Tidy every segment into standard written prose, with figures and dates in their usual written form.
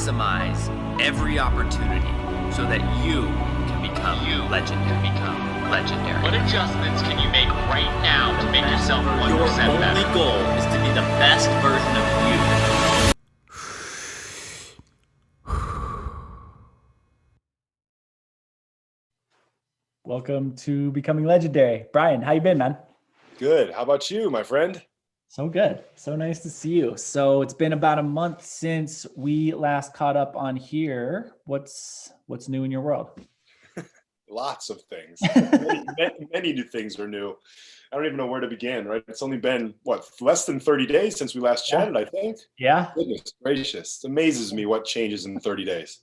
maximize every opportunity so that you can become legendary. What adjustments can you make right now to make yourself 1% Your better? only goal is to be the best version of you. Welcome to Becoming Legendary. Brian, how you been, man? Good. How about you, my friend? So good. So nice to see you. So it's been about a month since we last caught up on here. What's new in your world? Lots of things. Many new things are new. I don't even know where to begin, right? It's only been, less than 30 days since we last chatted, I think. Yeah. Goodness gracious. It amazes me what changes in 30 days.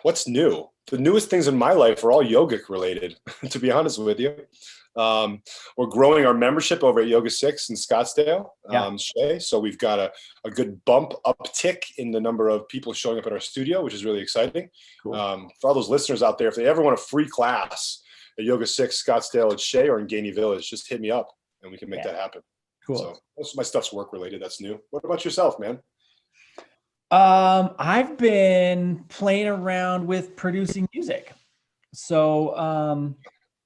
What's new? The newest things in my life are all yogic related, to be honest with you. We're growing our membership over at Yoga 6 in Scottsdale, Shay. So we've got a good uptick in the number of people showing up at our studio, which is really exciting. Cool. For all those listeners out there, if they ever want a free class at Yoga 6 Scottsdale at Shay or in Gainey Village, just hit me up and we can make that happen. Cool. So most of my stuff's work related. That's new. What about yourself, man? I've been playing around with producing music. So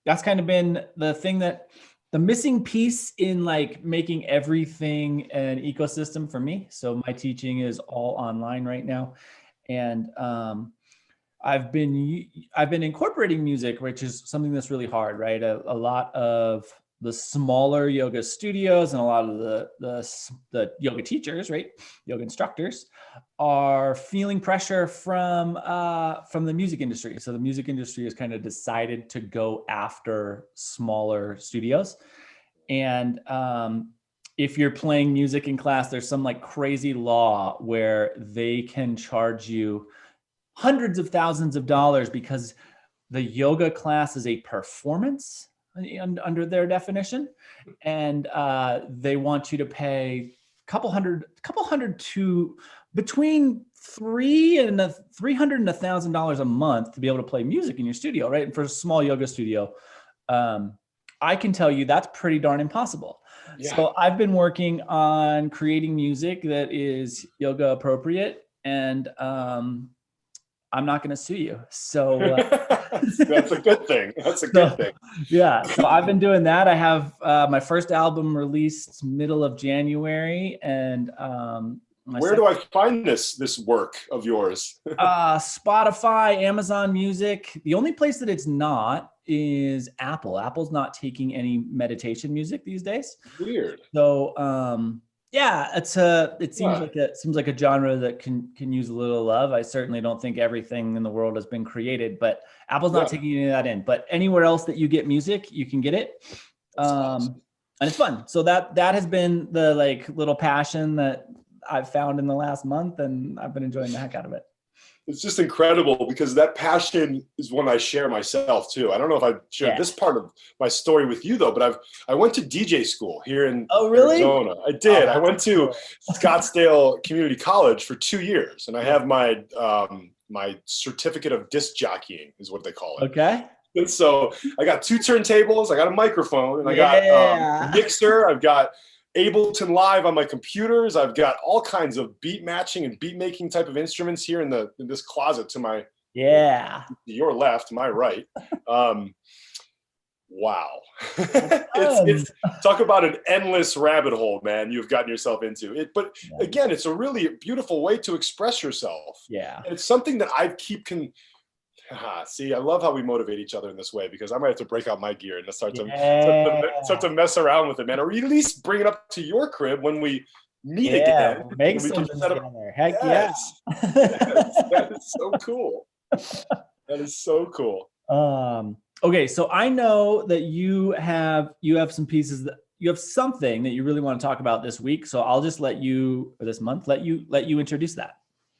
that's kind of been the thing, that the missing piece in like making everything an ecosystem for me. So my teaching is all online right now. And I've been incorporating music, which is something that's really hard, right? A lot of the smaller yoga studios and a lot of the yoga teachers, right? Yoga instructors are feeling pressure from the music industry. So the music industry has kind of decided to go after smaller studios. And if you're playing music in class, there's some like crazy law where they can charge you hundreds of thousands of dollars because the yoga class is a performance under their definition, and they want you to pay a couple hundred to between $300 and $1,000 a month to be able to play music in your studio, right? And for a small yoga studio, I can tell you that's pretty darn impossible. Yeah. So I've been working on creating music that is yoga appropriate, and I'm not going to sue you. So that's a good thing. That's a good thing. Yeah. So I've been doing that. I have my first album released middle of January, and where do I find this work of yours? Spotify, Amazon Music. The only place that it's not is Apple. Apple's not taking any meditation music these days. Weird. So yeah, it seems like a genre that can use a little love. I certainly don't think everything in the world has been created, but Apple's not taking any of that in. But anywhere else that you get music, you can get it. Awesome. And it's fun. So that has been the like little passion that I've found in the last month, and I've been enjoying the heck out of it. It's just incredible because that passion is one I share myself too. I don't know if I shared this part of my story with you though, but I went to DJ school here in Arizona. I did. I went to Scottsdale Community College for 2 years, and I have my my certificate of disc jockeying is what they call it. Okay. And so I got 2 turntables, I got a microphone, and I got a mixer. I've got Ableton Live on my computers. I've got all kinds of beat matching and beat making type of instruments here in this closet to my your left, my right. Wow. it's talk about an endless rabbit hole, man, you've gotten yourself into it. But again, it's a really beautiful way to express yourself. Yeah. And it's something that I see, I love how we motivate each other in this way, because I might have to break out my gear and start to mess around with it, man. Or at least bring it up to your crib when we meet again. Make something together. Heck yes. That is so cool. That is so cool. Okay, so I know that you have some pieces that you have something that you really want to talk about this week. So I'll just let you introduce that.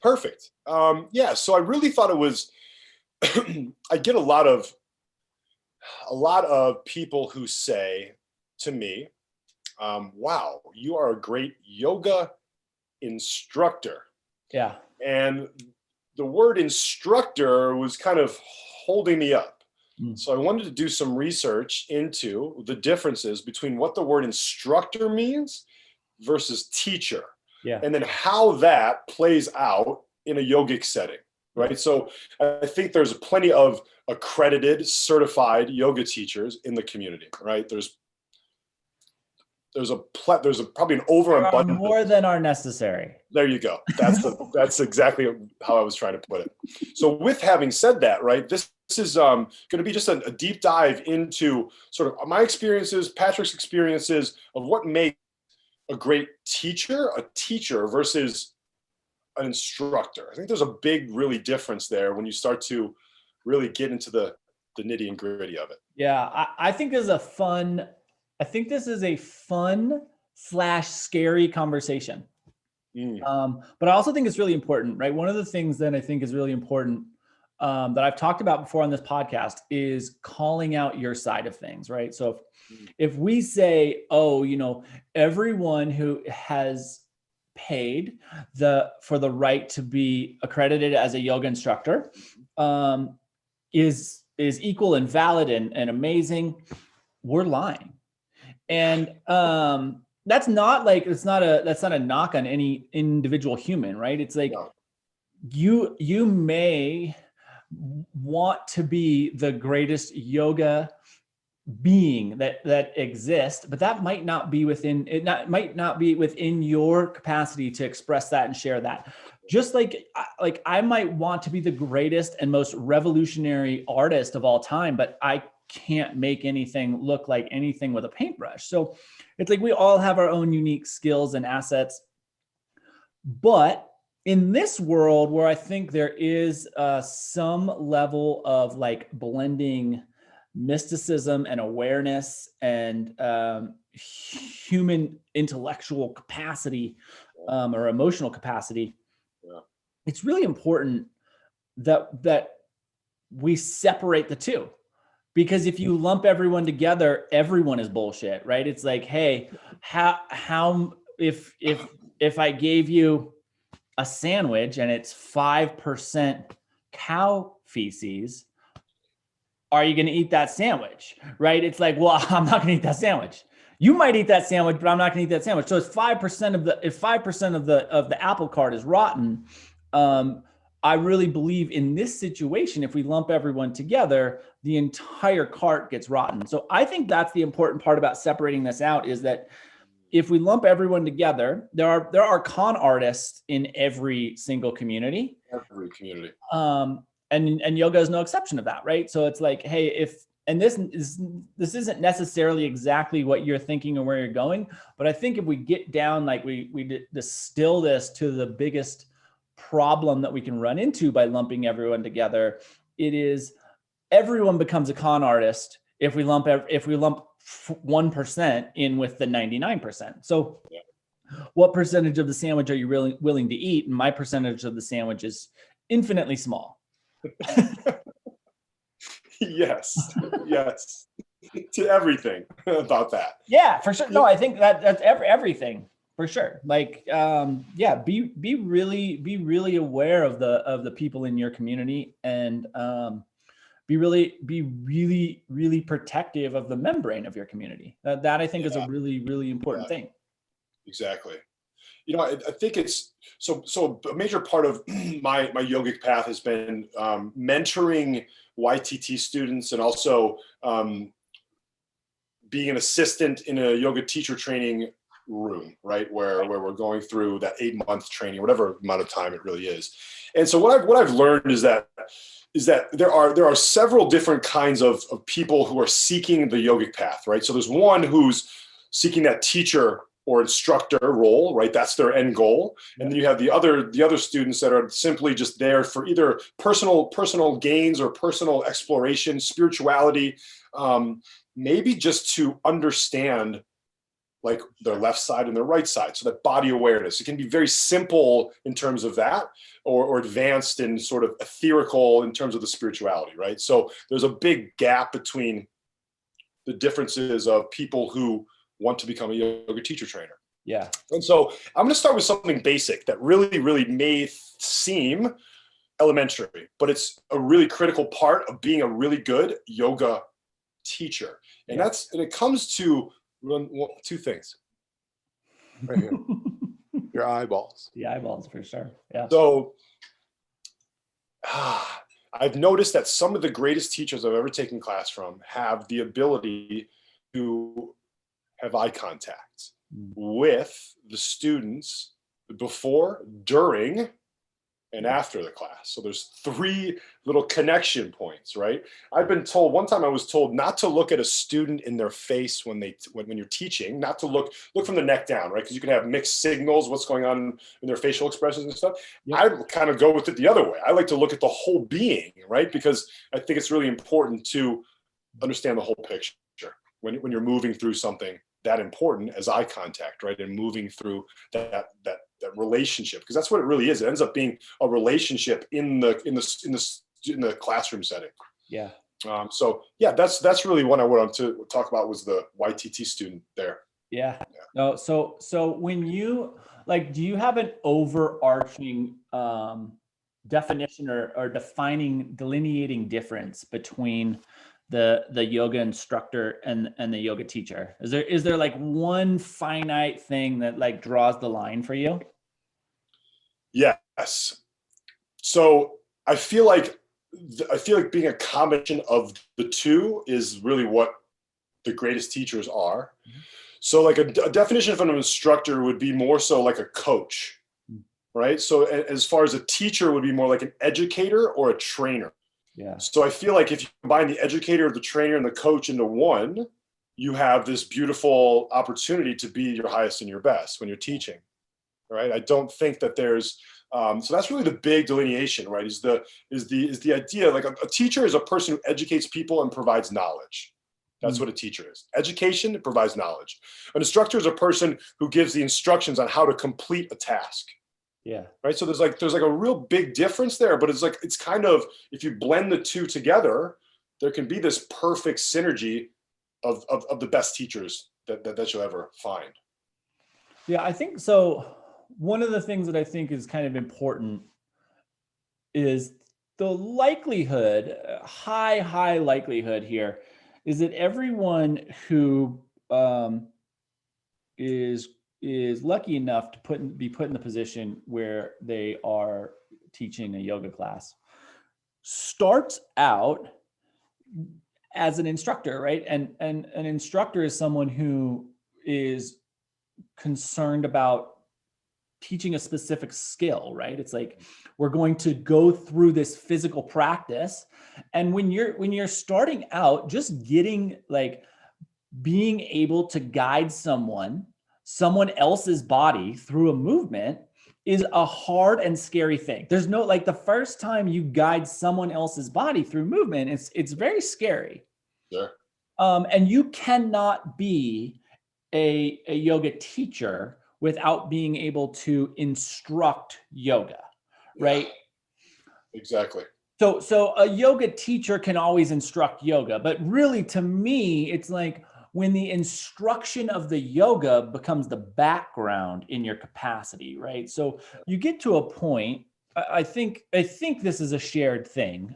Perfect. So I really thought it was. I get a lot of people who say to me, wow, you are a great yoga instructor. Yeah. And the word instructor was kind of holding me up. So I wanted to do some research into the differences between what the word instructor means versus teacher. Yeah. and then how that plays out in a yogic setting, right? So I think there's plenty of accredited, certified yoga teachers in the community, right? There's probably an overabundance. More than are necessary. There you go. That's exactly how I was trying to put it. So with having said that, right, this is going to be just a deep dive into sort of my experiences, Patrick's experiences of what makes a great teacher a teacher versus an instructor. I think there's a big, really difference there when you start to really get into the nitty and gritty of it. Yeah, I think this is a fun / scary conversation. But I also think it's really important, right? One of the things that I think is really important that I've talked about before on this podcast is calling out your side of things, right? So if we say, oh, everyone who has paid for the right to be accredited as a yoga instructor is equal and valid and amazing, we're lying. And that's not a knock on any individual human, right? It's like you may want to be the greatest yoga being that exists, but that might not be within your capacity to express that and share that. Just like I might want to be the greatest and most revolutionary artist of all time, but I can't make anything look like anything with a paintbrush. So it's like we all have our own unique skills and assets. But in this world where I think there is some level of like blending mysticism and awareness and human intellectual capacity or emotional capacity, it's really important that we separate the two. Because if you lump everyone together, everyone is bullshit, right? It's like, hey, how if I gave you a sandwich and it's 5% cow feces, are you going to eat that sandwich, right? It's like, well, I'm not going to eat that sandwich. You might eat that sandwich, but I'm not going to eat that sandwich. So it's 5% of the apple cart is rotten. I really believe in this situation, if we lump everyone together, the entire cart gets rotten. So I think that's the important part about separating this out, is that if we lump everyone together, there are con artists in every single community. Every community. And yoga is no exception to that, right? So it's like, hey, this isn't necessarily exactly what you're thinking or where you're going, but I think if we get down, like we distill this to the biggest problem that we can run into by lumping everyone together, it is everyone becomes a con artist if we lump 1% in with the 99%. So what percentage of the sandwich are you really willing to eat? And my percentage of the sandwich is infinitely small. Yes to everything about that. Yeah, for sure. No, I think that's everything. For sure. Like, be really aware of the people in your community, and be really protective of the membrane of your community. That I think is a really, really important thing. Exactly. I think it's so a major part of my yogic path has been mentoring YTT students, and also being an assistant in a yoga teacher training room, right, where we're going through that 8-month training, whatever amount of time it really is. And so what I've learned is that there are several different kinds of people who are seeking the yogic path, right? So there's one who's seeking that teacher or instructor role, right? That's their end goal. And then you have the other students that are simply just there for either personal gains or personal exploration, spirituality, maybe just to understand like their left side and their right side. So that body awareness, it can be very simple in terms of that, or advanced and sort of etherical in terms of the spirituality, right? So there's a big gap between the differences of people who want to become a yoga teacher trainer. Yeah. And so I'm going to start with something basic that really, really may seem elementary, but it's a really critical part of being a really good yoga teacher. And it comes to two things right here. Your eyeballs. The eyeballs for sure. Yeah. So I've noticed that some of the greatest teachers I've ever taken class from have the ability to have eye contact with the students before, during, and after the class. So there's 3 little connection points, right? I've been told, one time I was told not to look at a student in their face when you're teaching, not to look from the neck down, right? Because you can have mixed signals, what's going on in their facial expressions and stuff. Yep. I kind of go with it the other way. I like to look at the whole being, right? Because I think it's really important to understand the whole picture when you're moving through something that important as eye contact, right? And moving through that relationship, because that's what it really is. It ends up being a relationship in the classroom setting. Yeah. So yeah, that's really what I wanted to talk about, was the YTT student there. Yeah. No. So when you do you have an overarching definition or delineating difference between the yoga instructor and the yoga teacher? Is there like one finite thing that like draws the line for you? Yes. So I feel like being a combination of the two is really what the greatest teachers are. So like a definition of an instructor would be more so like a coach, right? So as far as a teacher would be more like an educator or a trainer. Yeah. So I feel like if you combine the educator, the trainer, and the coach into one, you have this beautiful opportunity to be your highest and your best when you're teaching, right? I don't think that there's so that's really the big delineation, right? Is the idea like a teacher is a person who educates people and provides knowledge. That's what a teacher is. Education provides knowledge. An instructor is a person who gives the instructions on how to complete a task. Yeah. Right. So there's like a real big difference there, but it's kind of, if you blend the two together, there can be this perfect synergy of the best teachers that you'll ever find. Yeah, I think so. One of the things that I think is kind of important is the likelihood, high likelihood here, is that everyone who is lucky enough to be put in the position where they are teaching a yoga class starts out as an instructor, right? And an instructor is someone who is concerned about teaching a specific skill, right? It's like, we're going to go through this physical practice. And when you're starting out, just getting like being able to guide someone else's body through a movement is a hard and scary thing. There's no, like, the first time you guide someone else's body through movement, it's very scary. Sure. And you cannot be a yoga teacher without being able to instruct yoga, right? Yeah, exactly. So a yoga teacher can always instruct yoga, but really, to me, it's like when the instruction of the yoga becomes the background in your capacity, right? So you get to a point, I think this is a shared thing.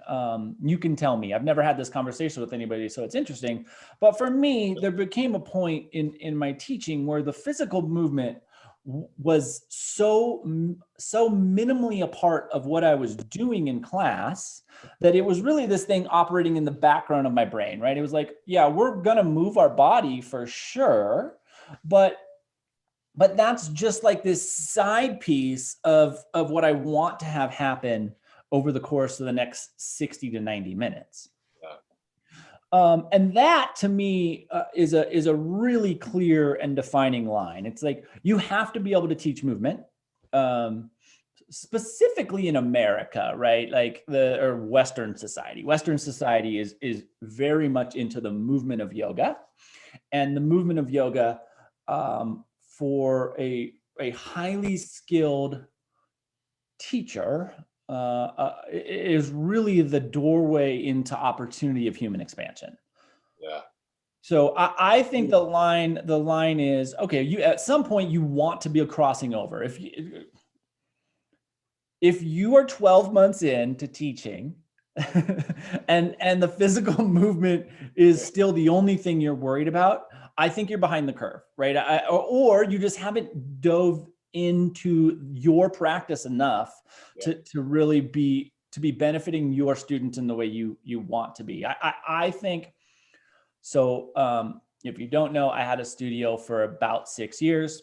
You can tell me, I've never had this conversation with anybody, so it's interesting. But for me, there became a point in my teaching where the physical movement was so minimally a part of what I was doing in class that it was really this thing operating in the background of my brain, right? It was like, yeah, we're gonna move our body for sure, but that's just like this side piece of what I want to have happen over the course of the next 60 to 90 minutes. And that, to me, is a really clear and defining line. It's like, you have to be able to teach movement, specifically in America, right? Like Western society. Western society is very much into the movement of yoga, and the movement of yoga for a highly skilled teacher is really the doorway into opportunity of human expansion. Yeah. So I think the line is, okay, you at some point you want to be crossing over. If you are 12 months into teaching and the physical movement is still the only thing you're worried about, I think you're behind the curve, right? Or you just haven't dove into your practice enough to really be benefiting your students in the way you want to be. I think so. If you don't know, I had a studio for about 6 years.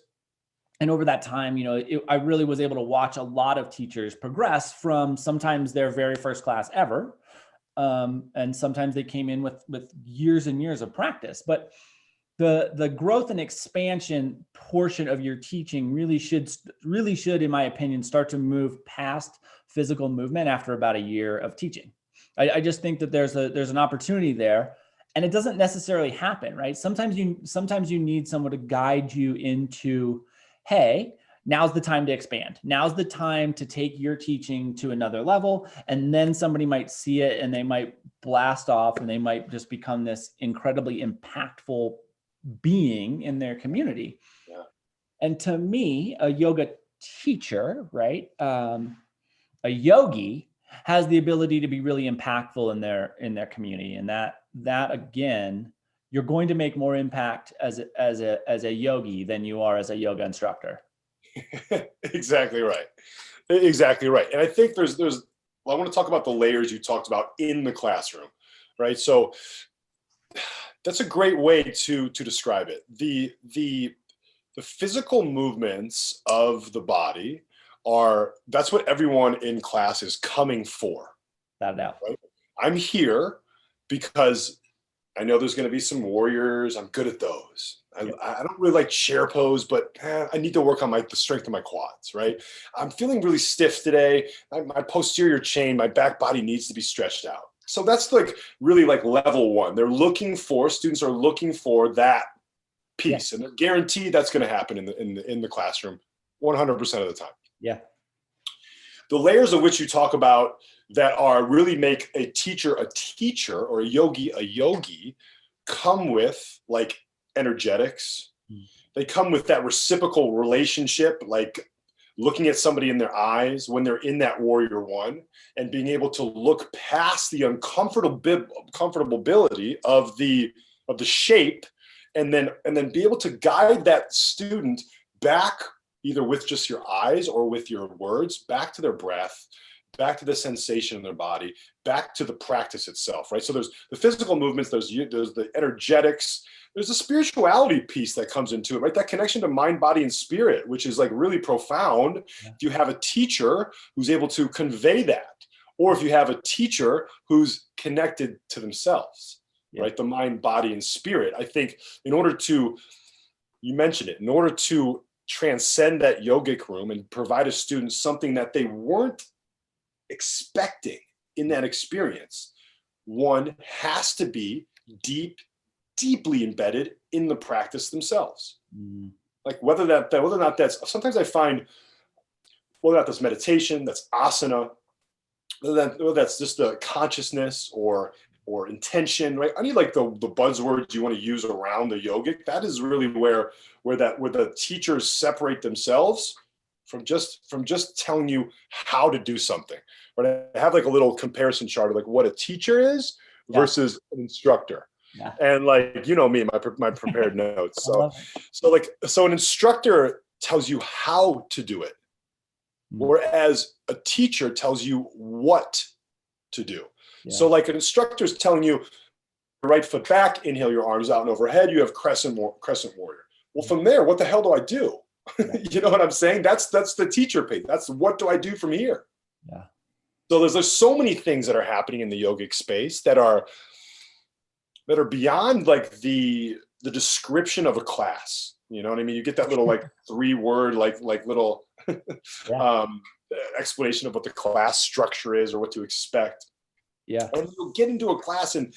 And over that time, I really was able to watch a lot of teachers progress from sometimes their very first class ever. And sometimes they came in with years and years of practice. But the growth and expansion portion of your teaching really should, in my opinion, start to move past physical movement after about a year of teaching. I just think that there's an opportunity there. And it doesn't necessarily happen, right? Sometimes you need someone to guide you into, hey, now's the time to expand. Now's the time to take your teaching to another level. And then somebody might see it and they might blast off and they might just become this incredibly impactful being in their community. Yeah. And to me, a yoga teacher, right? A yogi has the ability to be really impactful in their community. And that again, you're going to make more impact as a yogi than you are as a yoga instructor. Exactly right. And I think I want to talk about the layers you talked about in the classroom, right? So that's a great way to describe it. The physical movements of the body that's what everyone in class is coming for. Without a doubt. Right? I'm here because I know there's going to be some warriors. I'm good at those. I don't really like chair pose, but I need to work on the strength of my quads, right? I'm feeling really stiff today. My posterior chain, my back body needs to be stretched out. So that's really level one. Students are looking for that piece, and they're guaranteed that's going to happen in the classroom 100% of the time. Yeah. The layers of which you talk about that really make a teacher or a yogi come with energetics. They come with that reciprocal relationship, like looking at somebody in their eyes when they're in that warrior one and being able to look past the uncomfortability of the shape and then be able to guide that student back, either with just your eyes or with your words, back to their breath, back to the sensation in their body, back to the practice itself, right? So there's the physical movements, there's the energetics, there's the spirituality piece that comes into it, right? That connection to mind, body, and spirit, which is really profound. Yeah. If you have a teacher who's able to convey that, or if you have a teacher who's connected to themselves, right? The mind, body, and spirit. I think you mentioned it, in order to transcend that yogic room and provide a student something that they weren't expecting in that experience, one has to be deeply embedded in the practice themselves. Whether or not that's, sometimes I find, whether or not that's meditation, that's asana, whether that's just the consciousness or intention, right? I need the buzzwords you want to use around the yogic. That is really where the teachers separate themselves from just telling you how to do something. But I have a little comparison chart of what a teacher is versus an instructor. Yeah. And me, my prepared notes. So an instructor tells you how to do it, whereas a teacher tells you what to do. Yeah. So an instructor is telling you, right foot back, inhale your arms out and overhead, you have crescent warrior. Well, from there, what the hell do I do? You know what I'm saying? That's the teacher piece. That's what do I do from here? Yeah. So there's so many things that are happening in the yogic space that are beyond the description of a class. You know what I mean? You get that little 3-word little explanation of what the class structure is or what to expect. Yeah. And you'll get into a class and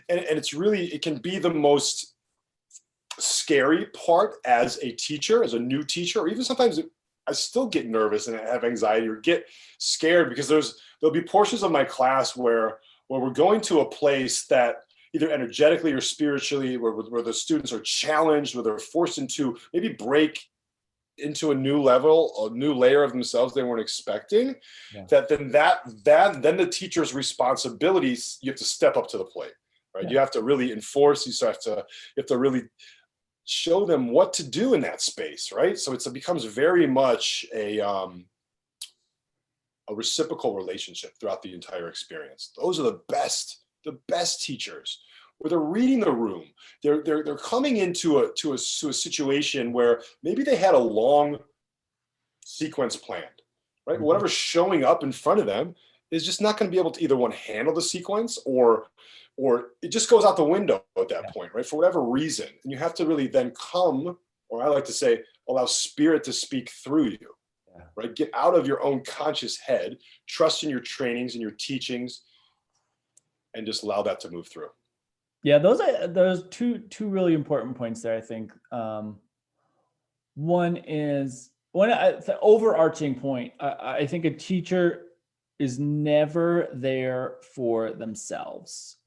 it can be the most scary part as a teacher, as a new teacher, or even sometimes I still get nervous and have anxiety or get scared because there'll be portions of my class where we're going to a place that either energetically or spiritually, where the students are challenged, where they're forced into maybe break into a new level, a new layer of themselves they weren't expecting. Yeah. Then the teacher's responsibilities, you have to step up to the plate, right? Yeah. You have to really enforce. You have to really show them what to do in that space, right? So it becomes very much a reciprocal relationship throughout the entire experience. Those are the best teachers, where they're reading the room. They're coming into a situation where maybe they had a long sequence planned, right? Mm-hmm. Whatever's showing up in front of them is just not going to be able to either handle the sequence, or it just goes out the window at that point, right? For whatever reason. And you have to really then come, or I like to say, allow spirit to speak through you. Right? Get out of your own conscious head, trust in your trainings and your teachings, and just allow that to move through. Yeah, those two really important points there, I think. One is the overarching point. I think a teacher is never there for themselves.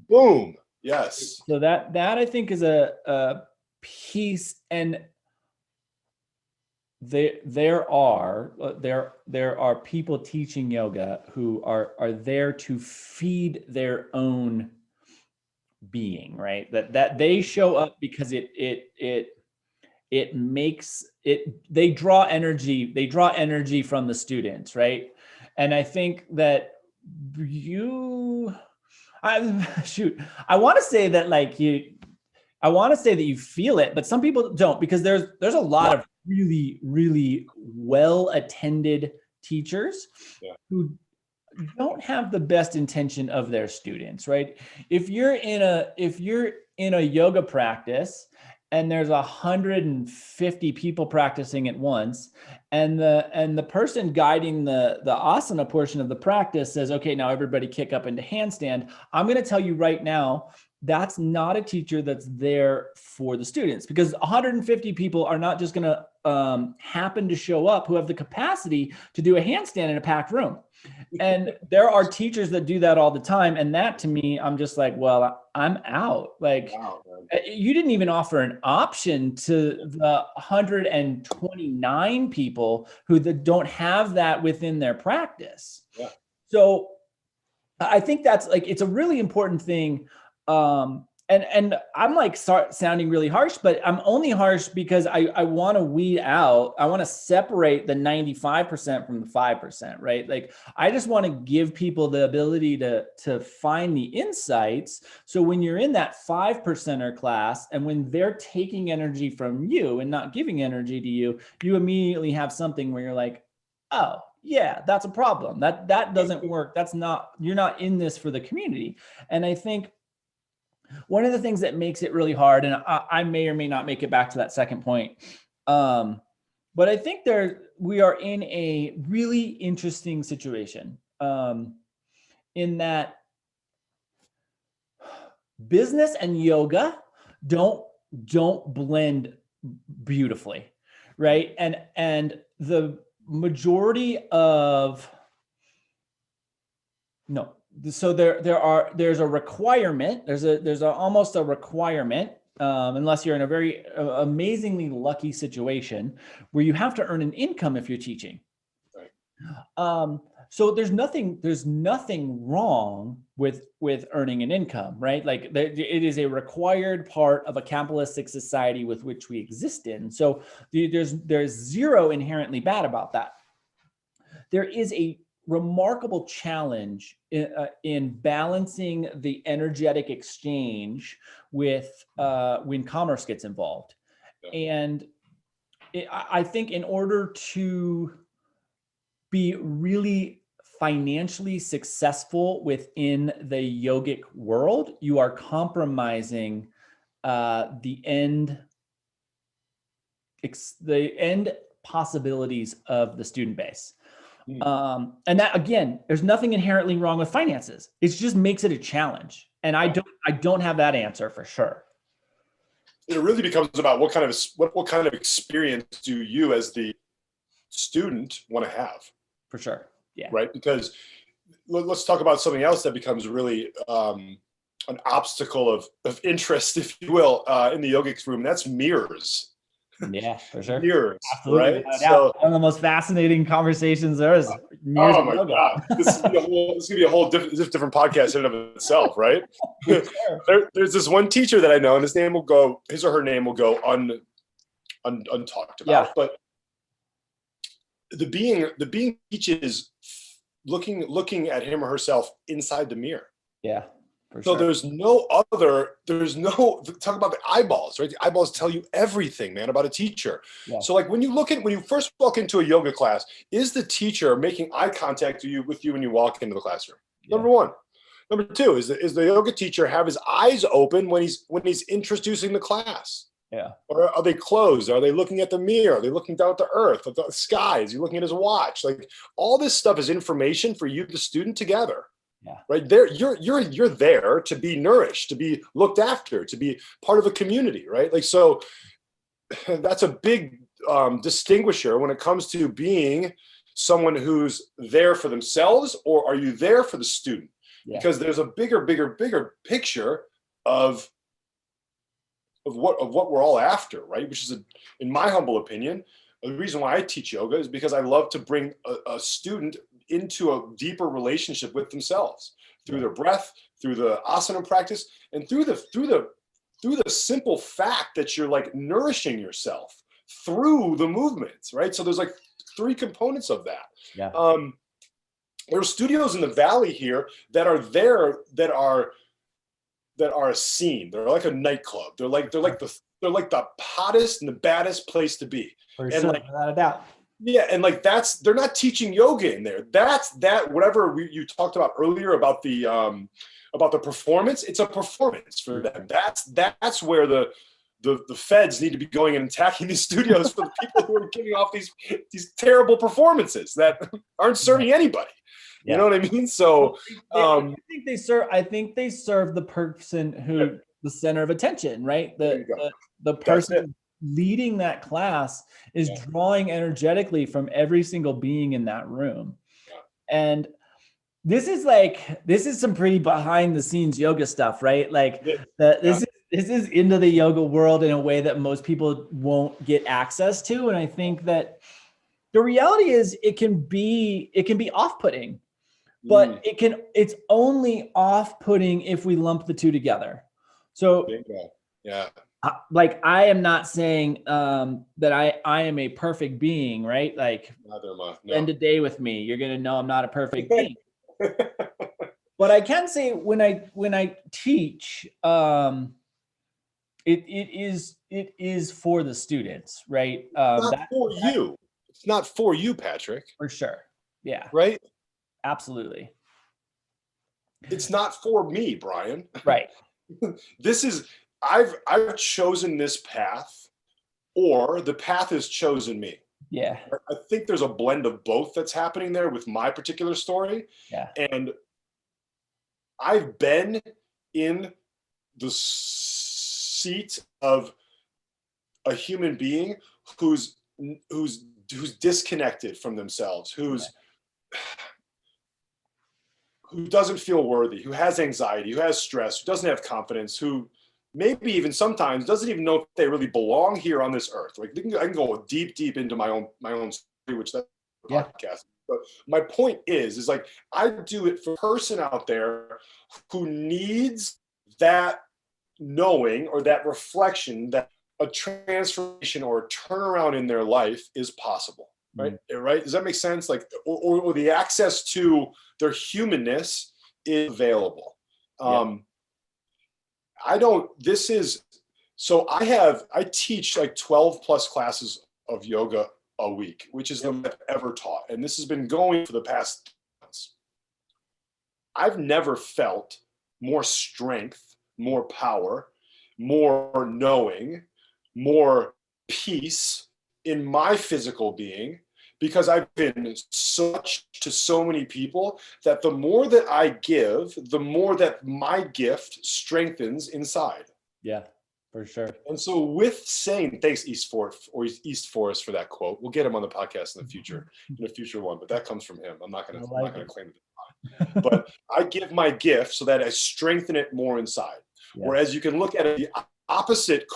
Boom. Yes. So that I think is a piece, and there are people teaching yoga who are there to feed their own being, right? That they show up because it makes it, they draw energy from the students, right? And I think that I want to say that you feel it, but some people don't, because there's a lot of really, really well-attended teachers who don't have the best intention of their students, right? If you're in a yoga practice and there's 150 people practicing at once, and the person guiding the asana portion of the practice says, okay, now everybody kick up into handstand, I'm going to tell you right now, that's not a teacher that's there for the students, because 150 people are not just going to happen to show up who have the capacity to do a handstand in a packed room. And there are teachers that do that all the time. And that, to me, I'm just like, well, I'm out. Like, wow, you didn't even offer an option to the 129 people who don't have that within their practice. Yeah. So I think that's like, it's a really important thing. And I'm like sounding really harsh, but I'm only harsh because I want to weed out, I want to separate the 95% from the 5%, right? Like, I just want to give people the ability to find the insights. So when you're in that 5%er class, and when they're taking energy from you and not giving energy to you, you immediately have something where you're like, oh, yeah, that's a problem. That doesn't work. You're not in this for the community. And I think one of the things that makes it really hard, and I may or may not make it back to that second point, but I think we are in a really interesting situation in that business and yoga don't blend beautifully, right? And the majority of no. So there's a requirement. There's almost a requirement, unless you're in a very amazingly lucky situation where you have to earn an income if you're teaching. Right. So there's nothing wrong with earning an income, right? Like, it is a required part of a capitalistic society with which we exist in. So there's zero inherently bad about that. There is a remarkable challenge in balancing the energetic exchange with when commerce gets involved. And I think in order to be really financially successful within the yogic world, you are compromising the end possibilities of the student base. And that, again, there's nothing inherently wrong with finances. It just makes it a challenge. And I don't have that answer for sure. It really becomes about what kind of experience do you as the student want to have? For sure. Yeah. Right. Because let's talk about something else that becomes really an obstacle of interest, if you will, in the yogic room. That's mirrors. Yeah, for sure. Mirrors, Absolutely. right? So, one of the most fascinating conversations there is. Mirrors oh my God, this is gonna be a whole different podcast in and of itself, right? Sure. There's this one teacher that I know, and his or her name will go untalked about. Yeah. But the being teaches looking at him or herself inside the mirror. Yeah. So there's no talk about the eyeballs, right? The eyeballs tell you everything, man, about a teacher. Yeah. So like when you first walk into a yoga class, is the teacher making eye contact with you when you walk into the classroom? Yeah. Number one. Number two, is the yoga teacher have his eyes open when he's introducing the class? Yeah. Or are they closed? Are they looking at the mirror? Are they looking down at the earth, at the sky? Is he looking at his watch? Like all this stuff is information for you, the student, to gather. Yeah. Right there, you're there to be nourished, to be looked after, to be part of a community, right? Like, so that's a big distinguisher when it comes to being someone who's there for themselves, or are you there for the student? Yeah. Because there's a bigger picture of what we're all after, right? Which is, in my humble opinion, the reason why I teach yoga is because I love to bring a student into a deeper relationship with themselves through their breath, through the asana practice, and through the simple fact that you're like nourishing yourself through the movements, right? So there's like three components of that. Yeah. There are studios in the valley here that are a scene. They're like a nightclub. They're like the hottest and the baddest place to be. For sure, without a doubt. Yeah, and like they're not teaching yoga in there. Whatever you talked about earlier about the performance. It's a performance for them. That's where the feds need to be going and attacking these studios for the people who are giving off these terrible performances that aren't serving anybody. You know what I mean? So I think they serve the person who the center of attention, right? The person leading that class is drawing energetically from every single being in that room. And this is some pretty behind the scenes yoga stuff, right? Like this is into the yoga world in a way that most people won't get access to. And I think that the reality is it can be off-putting, but it's only off-putting if we lump the two together. So like, I am not saying that I am a perfect being, right? Like, spend a day with me, you're gonna know I'm not a perfect being. But I can say when I teach, it is for the students, right? It's not for you, Patrick. For sure. Yeah. Right? Absolutely. It's not for me, Brian. Right. I've chosen this path, or the path has chosen me. Yeah. I think there's a blend of both that's happening there with my particular story. Yeah. And I've been in the seat of a human being who's disconnected from themselves, who doesn't feel worthy, who has anxiety, who has stress, who doesn't have confidence, who maybe even sometimes doesn't even know if they really belong here on this earth. Like, I can go deep into my own story, which that's a podcast. But my point is like, I do it for a person out there who needs that knowing or that reflection that a transformation or a turnaround in their life is possible. Right? Right? Does that make sense? Like, or the access to their humanness is available. I teach like 12 plus classes of yoga a week, which is the most I've ever taught. And this has been going for the past months. I've never felt more strength, more power, more knowing, more peace in my physical being, because I've been such to so many people that the more that I give, the more that my gift strengthens inside. Yeah, for sure. And so with saying, thanks East Forest for that quote. We'll get him on the podcast in a future one, but that comes from him. I'm not going to claim it. But I give my gift so that I strengthen it more inside. Yeah. Whereas you can look at it the opposite,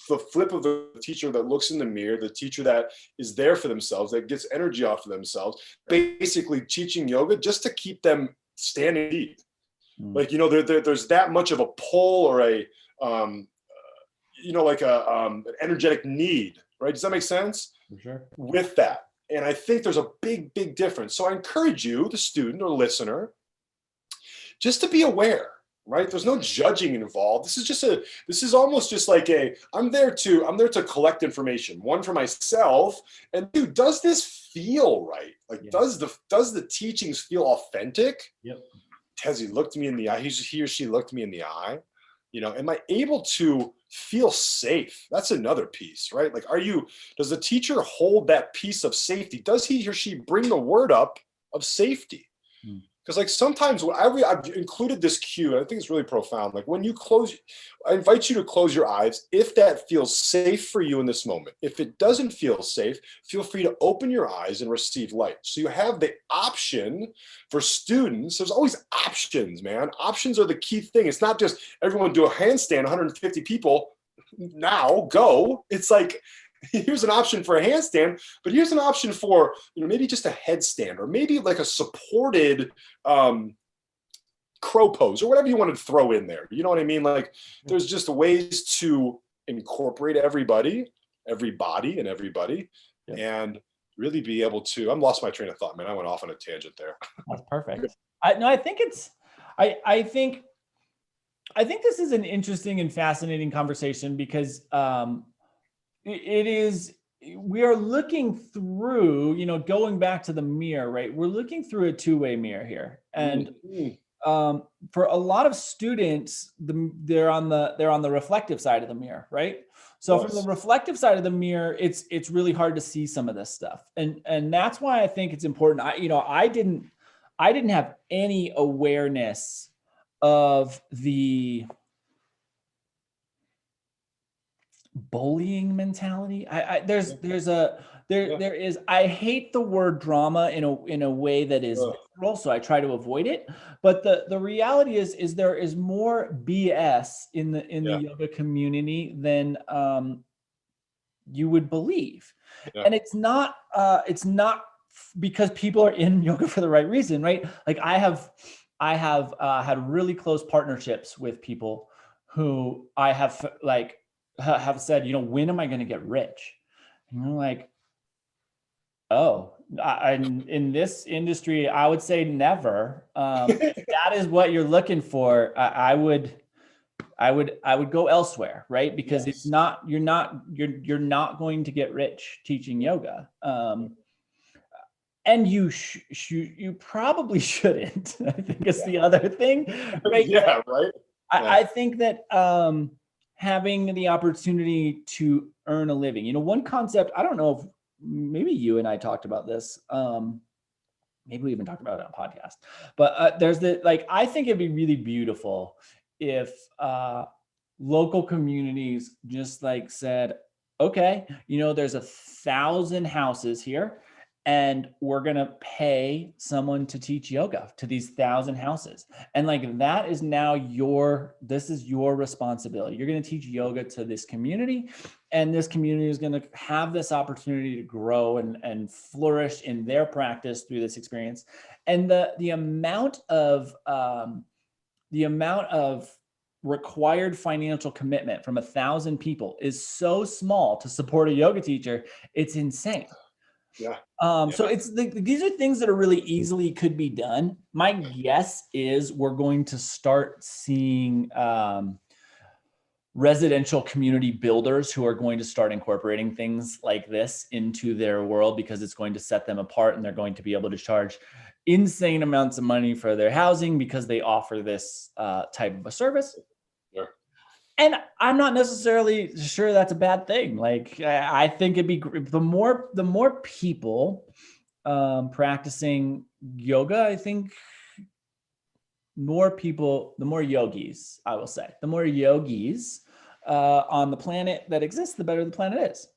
the flip of the teacher that looks in the mirror, the teacher that is there for themselves, that gets energy off of themselves, basically teaching yoga just to keep them standing deep. Like, you know, there's that much of a pull or a, you know, like an energetic need, right? Does that make sense? For sure. With that. And I think there's a big, big difference. So I encourage you, the student or listener, just to be aware, right? There's no judging involved. This is almost just like I'm there to collect information, one for myself. And dude, does this feel right? Like, does the teachings feel authentic? Yep. Has he looked me in the eye? He or she looked me in the eye. You know, am I able to feel safe? That's another piece, right? Like, does the teacher hold that piece of safety? Does he or she bring the word up of safety? Because like sometimes when I've included this cue, and I think it's really profound. Like when you close, I invite you to close your eyes if that feels safe for you in this moment. If it doesn't feel safe, feel free to open your eyes and receive light. So you have the option for students. There's always options, man. Options are the key thing. It's not just everyone do a handstand, 150 people, now go. It's like, here's an option for a handstand, but here's an option for, you know, maybe just a headstand, or maybe like a supported crow pose, or whatever you want to throw in there. You know what I mean? Like, there's just ways to incorporate everybody, and everybody, and really be able to. I'm lost my train of thought, man. I went off on a tangent there. That's perfect. I think this is an interesting and fascinating conversation because we are looking through, you know, going back to the mirror, right? We're looking through a two-way mirror here. And for a lot of students, they're on the reflective side of the mirror, right? So from the reflective side of the mirror, it's really hard to see some of this stuff. And that's why I think it's important. I didn't have any awareness of the bullying mentality. There is, I hate the word drama in a way that is visceral, so I try to avoid it. But the reality is there is more BS in the yoga community than you would believe. And it's not because people are in yoga for the right reason, right? Like I have had really close partnerships with people who I have said, you know, when am I going to get rich? And you're like, oh, in this industry, I would say never. If that is what you're looking for, I would go elsewhere, right? Because it's not, you're not going to get rich teaching yoga. And you probably shouldn't. I think it's the other thing, right? Yeah, right. I think that having the opportunity to earn a living, you know, one concept, I don't know if maybe you and I talked about this. Maybe we even talked about it on a podcast, but there's I think it'd be really beautiful if local communities just said, okay, you know, there's 1,000 houses here, and we're going to pay someone to teach yoga to these 1,000 houses. And that is now this is your responsibility. You're going to teach yoga to this community, and this community is going to have this opportunity to grow and flourish in their practice through this experience. And the amount of required financial commitment from 1,000 people is so small to support a yoga teacher. It's insane. Yeah. So these are things that are really easily could be done. My guess is we're going to start seeing residential community builders who are going to start incorporating things like this into their world, because it's going to set them apart, and they're going to be able to charge insane amounts of money for their housing because they offer this type of a service. Sure. And I'm not necessarily sure that's a bad thing. I think it'd be the more people practicing yoga, I think the more yogis, I will say, the more yogis on the planet that exists, the better the planet is.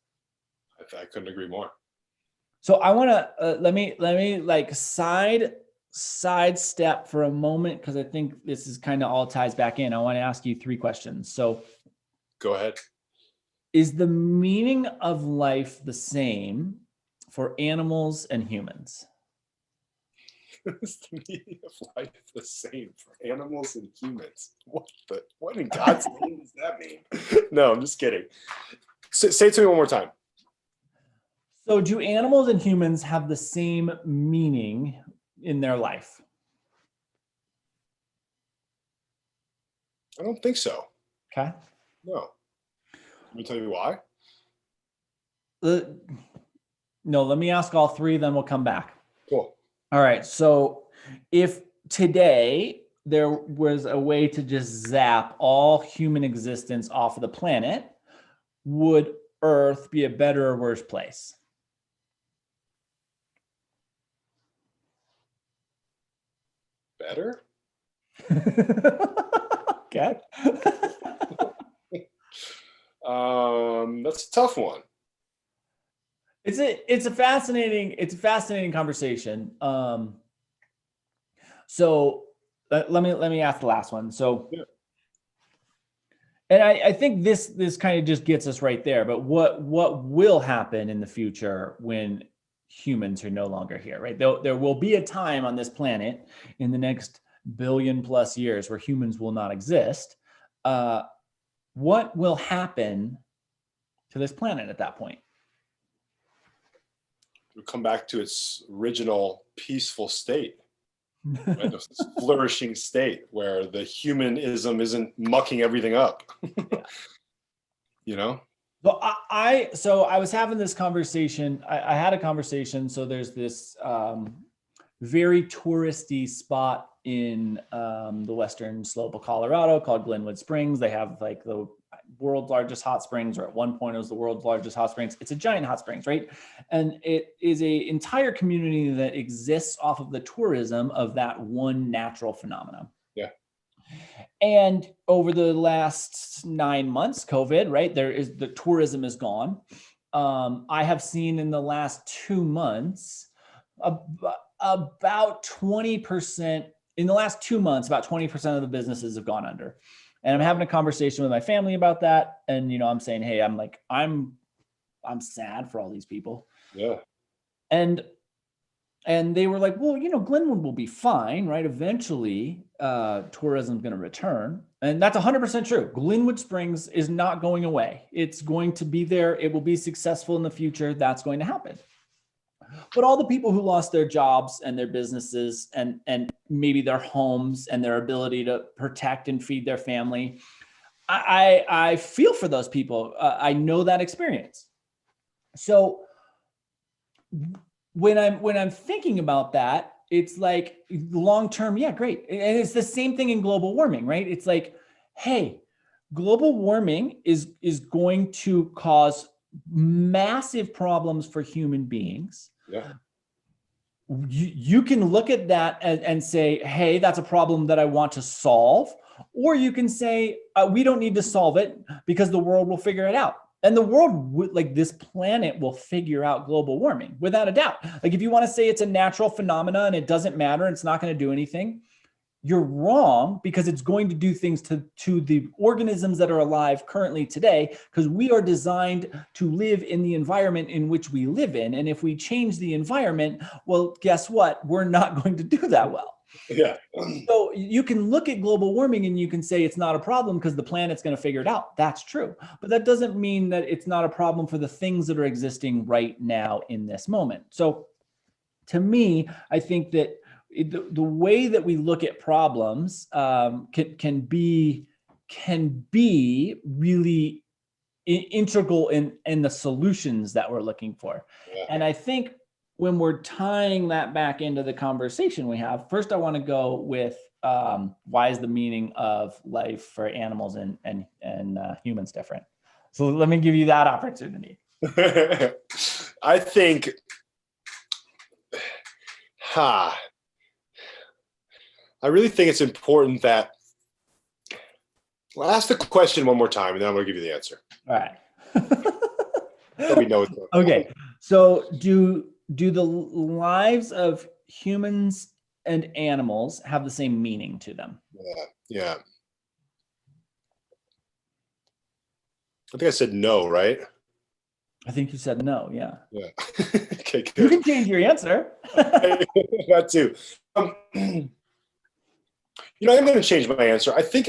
I couldn't agree more. So I want to let me sidestep for a moment, because I think this is kind of all ties back in. I want to ask you 3 questions. So Go ahead. Is the meaning of life the same for animals and humans? Is the meaning of life the same for animals and humans? What in God's name does that mean? No, I'm just kidding. Say it to me one more time. So do animals and humans have the same meaning in their life? I don't think so. Okay. No. Can you tell me why? No, let me ask all three, then we'll come back. Cool. All right. So if today there was a way to just zap all human existence off of the planet, would Earth be a better or worse place? Better? Okay. That's a tough one. It's a fascinating conversation. So let me ask the last one. So, yeah. And I think this kind of just gets us right there. But what will happen in the future when humans are no longer here, right? There will be a time on this planet in the next billion plus years where humans will not exist. What will happen to this planet at that point? It'll come back to its original peaceful state. Right? This flourishing state where the humanism isn't mucking everything up. You know? Well, so I was having this conversation. I had a conversation. So there's this very touristy spot in the western slope of Colorado called Glenwood Springs. They have like the world's largest hot springs, or at one point it was the world's largest hot springs. It's a giant hot springs, right? And it is an entire community that exists off of the tourism of that one natural phenomenon. Yeah. And over the last 9 months, COVID, right, the tourism is gone. I have seen in the last 2 months about 20%. In the last 2 months, about 20% of the businesses have gone under. And I'm having a conversation with my family about that. And, I'm saying, hey, I'm sad for all these people. Yeah. And they were like, well, Glenwood will be fine, right? Eventually, tourism is going to return. And that's 100% true. Glenwood Springs is not going away. It's going to be there. It will be successful in the future. That's going to happen. But all the people who lost their jobs and their businesses and maybe their homes and their ability to protect and feed their family, I feel for those people. I know that experience. So when I'm thinking about that, it's like long term, yeah, great. And it's the same thing in global warming, right? It's like, hey, global warming is going to cause massive problems for human beings. Yeah. You can look at that and say, hey, that's a problem that I want to solve. Or you can say, we don't need to solve it because the world will figure it out. And the world, like this planet, will figure out global warming without a doubt. Like if you want to say it's a natural phenomena and it doesn't matter, it's not going to do anything, you're wrong, because it's going to do things to the organisms that are alive currently today, because we are designed to live in the environment in which we live in. And if we change the environment, well, guess what? We're not going to do that well. Yeah. So you can look at global warming and you can say it's not a problem because the planet's going to figure it out. That's true. But that doesn't mean that it's not a problem for the things that are existing right now in this moment. So to me, I think that the way that we look at problems can be really integral in the solutions that we're looking for. Yeah. And I think when we're tying that back into the conversation we have, first I want to go with why is the meaning of life for animals and humans different? So let me give you that opportunity. I think, I really think it's important that, well, ask the question one more time and then I'm going to give you the answer. All right. So we know it's okay. So do the lives of humans and animals have the same meaning to them? Yeah. I think I said no, right? I think you said no. Yeah. Yeah. Okay, good. You can change your answer. That too. I'm going to change my answer. I think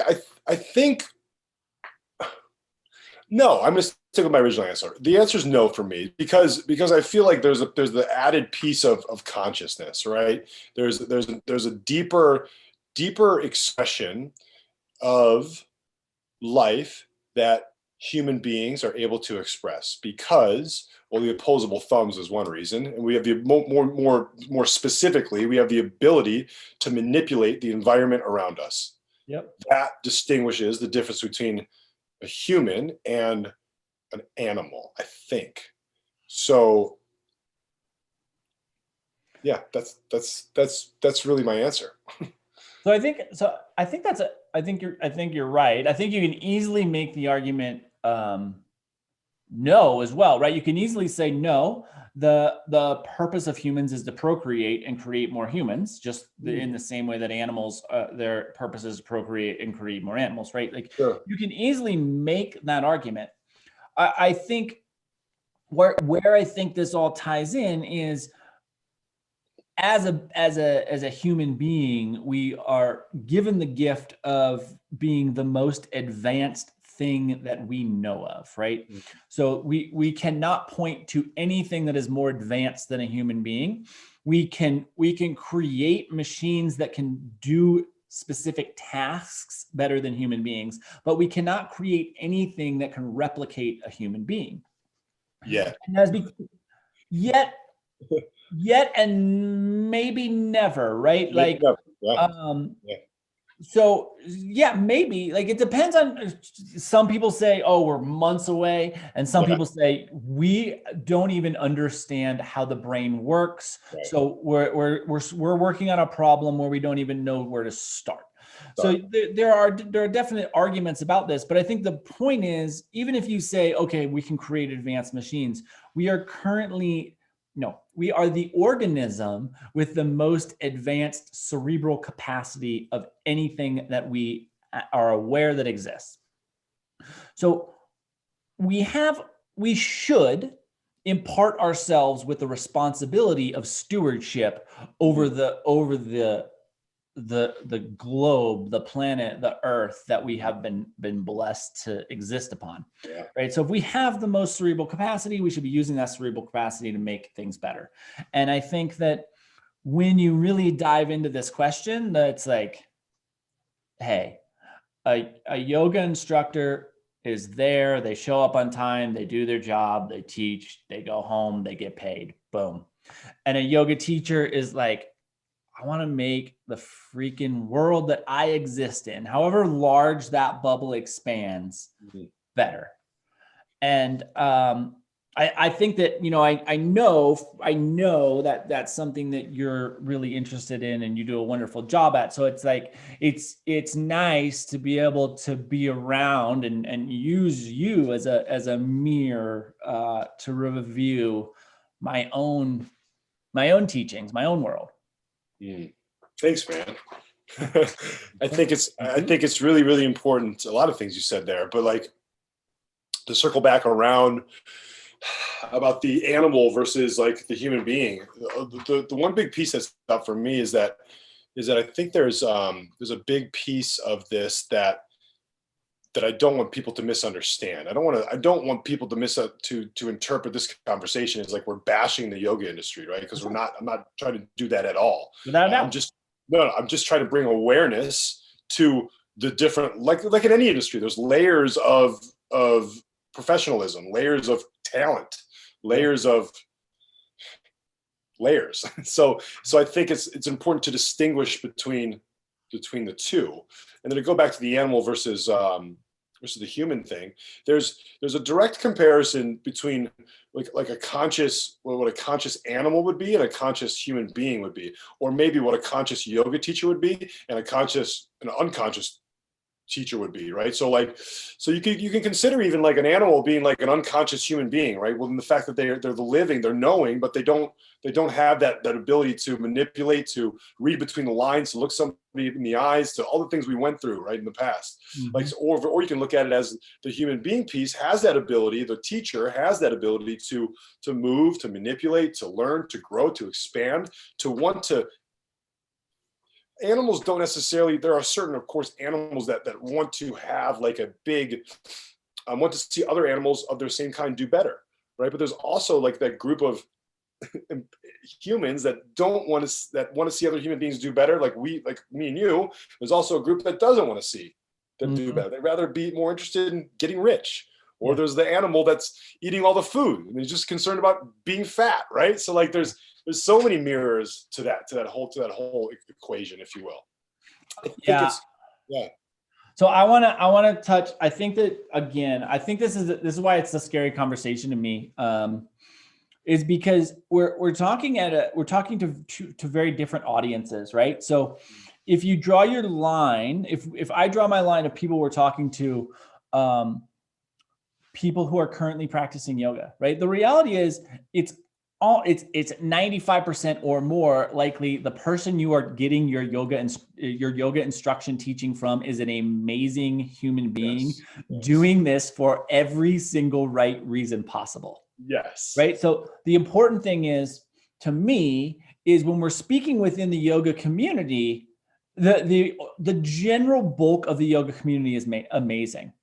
no. I'm going to stick with my original answer. The answer is no for me because I feel like there's the added piece of consciousness, right? There's a deeper expression of life that human beings are able to express because, well, the opposable thumbs is one reason, and we have the more specifically, we have the ability to manipulate the environment around us. Yep. That distinguishes the difference between a human and an animal, I think. So yeah, that's really my answer. I think you're right. I think you can easily make the argument no as well, right? You can easily say no. The purpose of humans is to procreate and create more humans, just in the same way that animals, their purpose is to procreate and create more animals, right? Like Sure. You can easily make that argument. I think where I think this all ties in is as a human being, we are given the gift of being the most advanced thing that we know of, right? Mm-hmm. So we cannot point to anything that is more advanced than a human being. We can create machines that can do specific tasks better than human beings, but we cannot create anything that can replicate a human being. Yeah. Yet and maybe never, right? Maybe like never. Yeah. So yeah, maybe. Like it depends on, some people say, oh, we're months away, and some people say we don't even understand how the brain works. Right. So we're working on a problem where we don't even know where to start. So there are definite arguments about this, but I think the point is, even if you say, okay, we can create advanced machines, we are the organism with the most advanced cerebral capacity of anything that we are aware that exists. So we should impart ourselves with the responsibility of stewardship over the globe, the planet, the earth that we have been blessed to exist upon. Yeah. Right. So if we have the most cerebral capacity, we should be using that cerebral capacity to make things better. And I think that when you really dive into this question, that's like, hey, a yoga instructor is there, they show up on time, they do their job, they teach, they go home, they get paid, boom. And a yoga teacher is like, I want to make the freaking world that I exist in, however large that bubble expands, better. And I think that, I know that that's something that you're really interested in and you do a wonderful job at. So it's like, it's nice to be able to be around and use you as a mirror to review my own teachings, my own world. Thanks, man. I think it's really, really important. A lot of things you said there, but like to circle back around about the animal versus like the human being. The one big piece that's up for me is that I think there's a big piece of this that I don't want people to misunderstand. I don't want people to interpret this conversation as like we're bashing the yoga industry, right? Because I'm not trying to do that at all. I'm just trying to bring awareness to the different, like in any industry, there's layers of professionalism, layers of talent, layers. So I think it's important to distinguish between the two. And then to go back to the animal versus the human thing, there's a direct comparison between like a conscious, what a conscious animal would be and a conscious human being would be, or maybe what a conscious yoga teacher would be and an unconscious teacher would be, right? So like, so you can consider even like an animal being like an unconscious human being, right? Well, in the fact that they're the living, they're knowing, but they don't have that ability to manipulate, to read between the lines, to look somebody in the eyes, to all the things we went through, right, in the past. Like, or you can look at it as the human being piece has that ability. The teacher has that ability to move, to manipulate, to learn, to grow, to expand, to want to. Animals don't necessarily, there are certain, of course, animals that want to have like a big, want to see other animals of their same kind do better, right? But there's also like that group of humans that want to see other human beings do better, like me and you. There's also a group that doesn't want to see them do better. They'd rather be more interested in getting rich. Or there's the animal that's eating all the food and he's just concerned about being fat, right? So like there's so many mirrors to that whole equation, if you will. Yeah. So I want to touch. I think that again, I think this is why it's a scary conversation to me. Is because we're talking to very different audiences, right? So if you draw your line, if I draw my line of people we're talking to, people who are currently practicing yoga, right? The reality is it's 95% or more likely the person you are getting your yoga instruction teaching from is an amazing human being doing this for every single right reason possible. Yes. Right. So the important thing is, to me, is when we're speaking within the yoga community, the general bulk of the yoga community is amazing.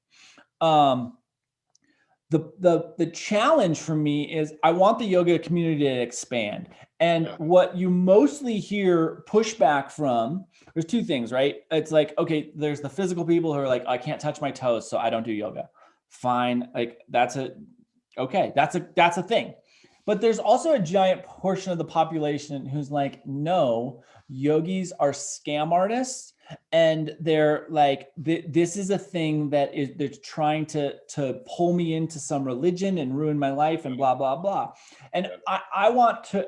The challenge for me is I want the yoga community to expand. And what you mostly hear pushback from, there's two things, right? It's like, okay, there's the physical people who are like, I can't touch my toes, so I don't do yoga. Fine. Like that's a thing. But there's also a giant portion of the population who's like, no, yogis are scam artists. And they're like, this is a thing that they're trying to pull me into some religion and ruin my life and blah, blah, blah. And I want to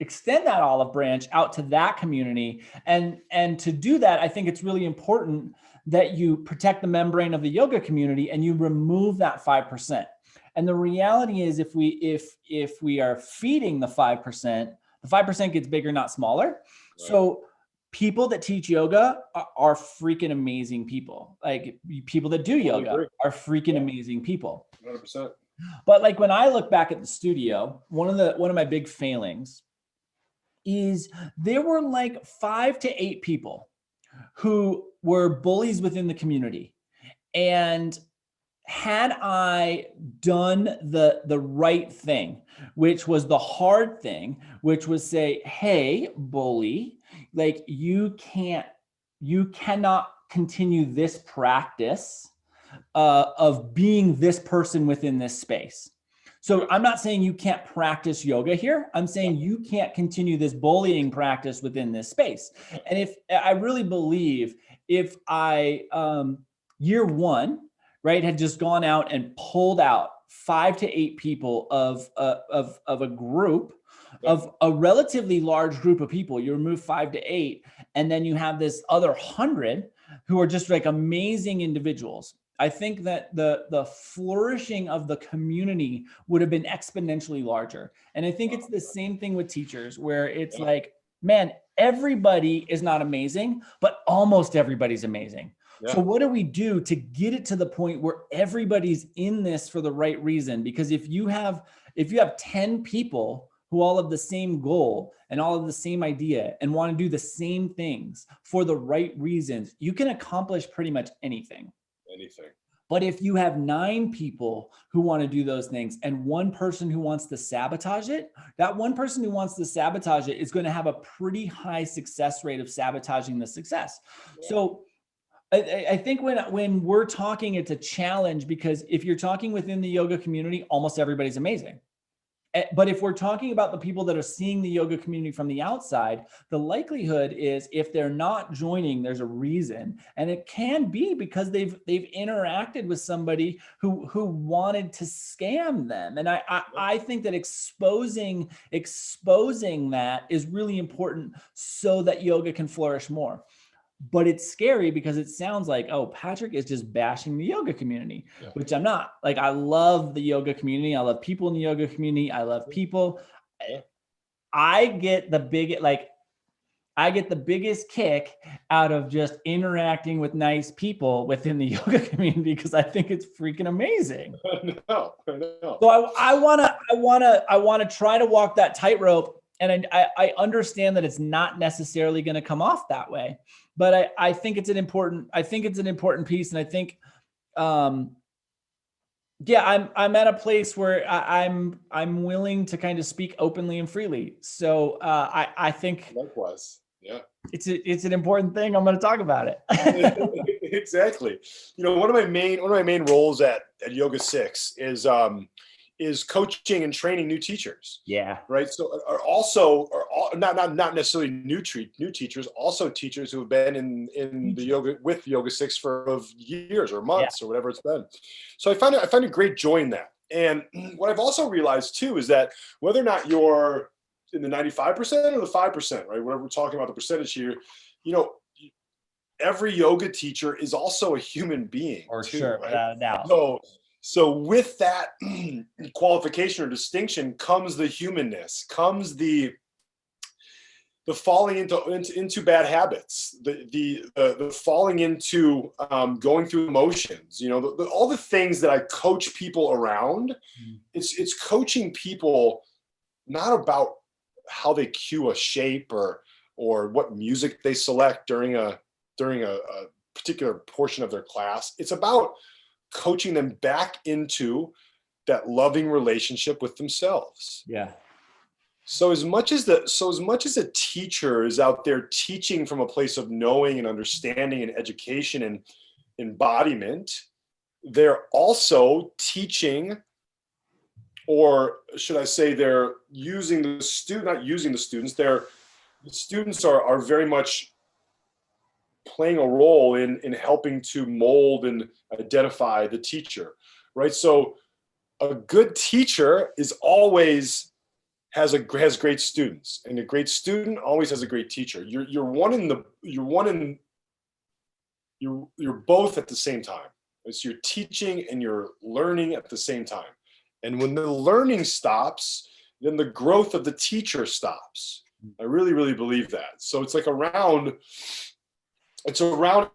extend that olive branch out to that community. And to do that, I think it's really important that you protect the membrane of the yoga community and you remove that 5%. And the reality is if we are feeding the 5% gets bigger, not smaller. Right. So people that teach yoga are freaking amazing people. Like people that do yoga are freaking amazing people. 100%. But like when I look back at the studio, one of my big failings is there were like 5 to 8 people who were bullies within the community. And had I done the right thing, which was the hard thing, which was say, hey, bully, like you cannot continue this practice of being this person within this space. So I'm not saying you can't practice yoga here. I'm saying you can't continue this bullying practice within this space. And if I really believe if I, year one, right, had just gone out and pulled out 5 to 8 people of a group, of a relatively large group of people, you remove 5 to 8, and then you have this other 100 who are just like amazing individuals. I think that the flourishing of the community would have been exponentially larger. And I think it's the same thing with teachers, where it's like, man, everybody is not amazing, but almost everybody's amazing. Yeah. So what do we do to get it to the point where everybody's in this for the right reason? Because if you have 10 people who all have the same goal and all have the same idea and want to do the same things for the right reasons, you can accomplish pretty much anything. But if you have 9 people who want to do those things and one person who wants to sabotage it, that one person who wants to sabotage it is going to have a pretty high success rate of sabotaging the success. Yeah. So I think when we're talking, it's a challenge, because if you're talking within the yoga community, almost everybody's amazing. But if we're talking about the people that are seeing the yoga community from the outside, the likelihood is if they're not joining, there's a reason. And it can be because they've interacted with somebody who wanted to scam them. And I think that exposing that is really important so that yoga can flourish more. but it's scary because it sounds like, oh, Patrick is just bashing the yoga community, which I'm not. Like, I love the yoga community. I love people in the yoga community. I love people. I get the biggest kick out of just interacting with nice people within the yoga community because I think it's freaking amazing. I know. So I wanna try to walk that tightrope, and I understand that it's not necessarily going to come off that way, but I think it's an important piece, and I think I'm at a place where I'm willing to kind of speak openly and freely. So I think likewise, yeah, it's an important thing. I'm going to talk about it. Exactly. One of my main roles at Yoga 6 is coaching and training new teachers. Yeah. Right. So not necessarily new teachers, also teachers who have been in the Yoga 6 for years or months or whatever it's been. So I find a great joy in that. And what I've also realized too is that whether or not you're in the 95% or the 5%, right? Whatever we're talking about the percentage here, every yoga teacher is also a human being. For sure, right? Without a doubt. So with that qualification or distinction comes the humanness, comes the falling into bad habits, the falling into going through emotions, all the things that I coach people around. It's coaching people not about how they cue a shape or what music they select during a particular portion of their class. It's about coaching them back into that loving relationship with themselves. Yeah. So as much as a teacher is out there teaching from a place of knowing and understanding and education and embodiment, they're also teaching, or should I say they're using the students are very much playing a role in helping to mold and identify the teacher, right? So a good teacher has great students, and a great student always has a great teacher. You're both at the same time. It's you're teaching and you're learning at the same time. And when the learning stops, then the growth of the teacher stops. I really, really believe that. So it's around,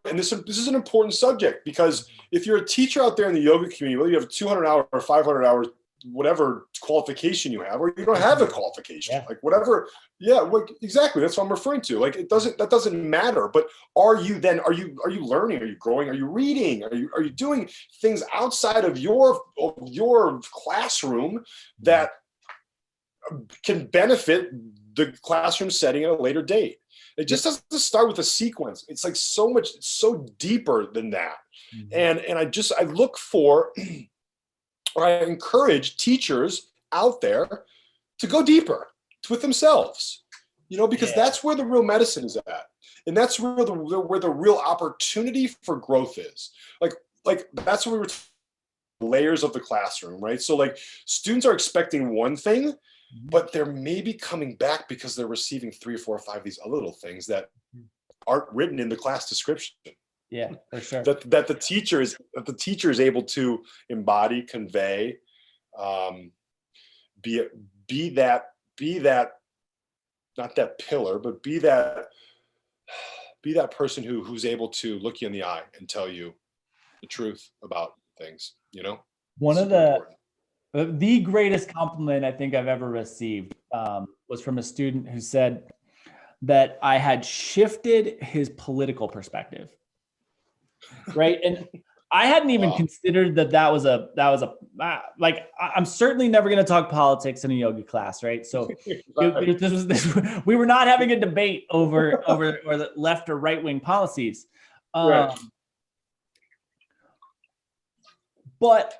and this is an important subject, because if you're a teacher out there in the yoga community, whether you have a 200-hour or 500-hour, whatever qualification you have, or you don't have a qualification, whatever. Yeah, exactly. That's what I'm referring to. That doesn't matter. But are you learning? Are you growing? Are you reading? Are you doing things outside of your classroom that can benefit the classroom setting at a later date? It just doesn't start with a sequence. It's so deeper than that. Mm-hmm. And I look for, or I encourage teachers out there to go deeper with themselves, because that's where the real medicine is at. And that's where the real opportunity for growth is. Like that's where we were layers of the classroom, right? So students are expecting one thing, but they're maybe coming back because they're receiving 3 or 4 or 5 of these other little things that aren't written in the class description. Yeah, for sure. That the teacher is able to embody, convey, be that not that pillar, but be that person who's able to look you in the eye and tell you the truth about things. One of the greatest compliment I think I've ever received was from a student who said that I had shifted his political perspective. Right. And I hadn't even considered that was I'm certainly never going to talk politics in a yoga class. Right. So we were not having a debate over the left or right wing policies. Right. But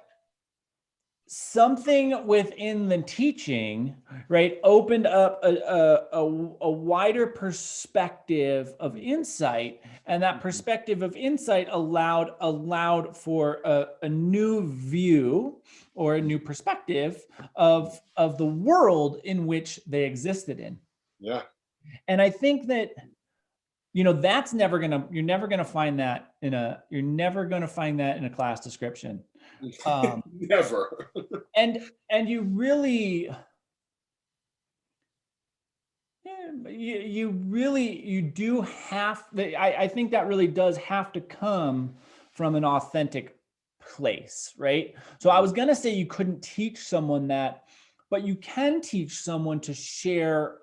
something within the teaching, right, opened up a wider perspective of insight, and that perspective of insight allowed for a new view or a new perspective of the world in which they existed in. Yeah. And I think that that's you're never gonna find that in a class description. Never. and you really, you do have, I think that really does have to come from an authentic place, right? So I was gonna say you couldn't teach someone that, but you can teach someone to share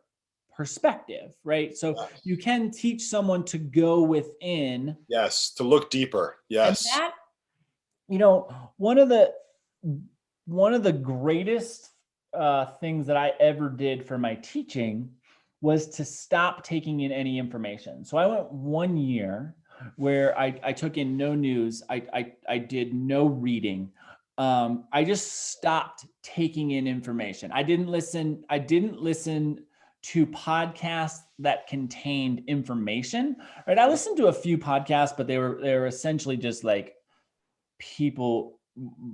perspective, right? So you can teach someone to go within. Yes, to look deeper. Yes. And that, one of the greatest things that I ever did for my teaching was to stop taking in any information. So I went 1 year where I took in no news. I did no reading. I just stopped taking in information. I didn't listen to podcasts that contained information, right? I listened to a few podcasts, but they were essentially just like people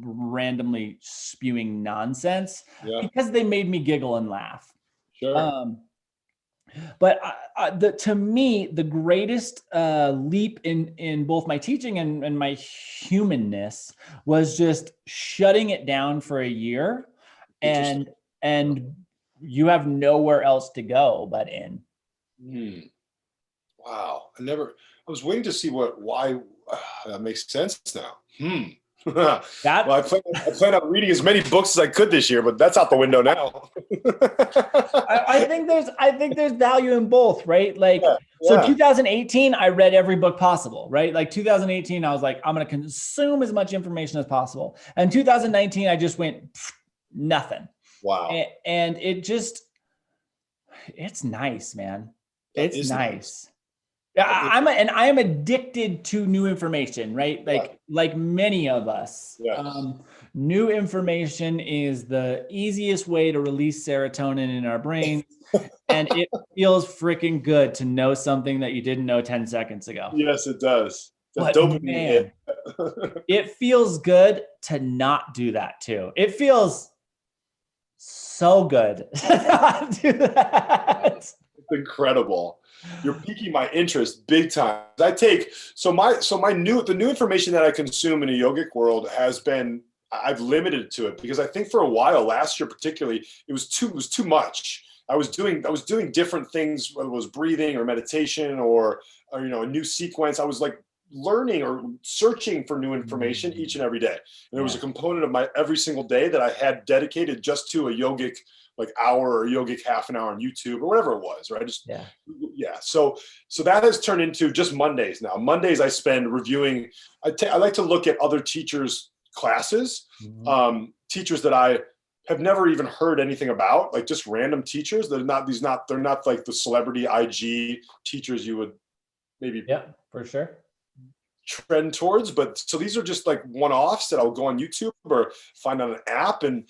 randomly spewing nonsense because they made me giggle and laugh. Sure. But to me, the greatest leap in both my teaching and my humanness was just shutting it down for a year, and you have nowhere else to go but in. Wow. I was waiting to see why that makes sense now. Well, I plan on reading as many books as I could this year, but that's out the window now. I think there's value in both, right? Like, so 2018, I read every book possible, right? Like 2018, I was like, I'm going to consume as much information as possible. And 2019, I just went nothing. Wow. And it's nice, man. It's nice. I am addicted to new information, right? Like many of us. New information is the easiest way to release serotonin in our brains. And it feels freaking good to know something that you didn't know 10 seconds ago. Yes, it does. But man, it feels good to not do that too. It feels so good to not do that. It's incredible. You're piquing my interest big time. The new information that I consume in a yogic world I've limited to it, because I think for a while last year particularly it was too much. I was doing different things, whether it was breathing or meditation or a new sequence. I was like learning or searching for new information each and every day. And there was a component of my every single day that I had dedicated just to a yogic hour or yogic half an hour on YouTube or whatever it was, right? So that has turned into just Mondays now. Mondays I spend reviewing. I like to look at other teachers' classes, teachers that I have never even heard anything about, like just random teachers. They're not like the celebrity IG teachers you would maybe for sure trend towards. But so these are just like one-offs that I'll go on YouTube or find on an app, and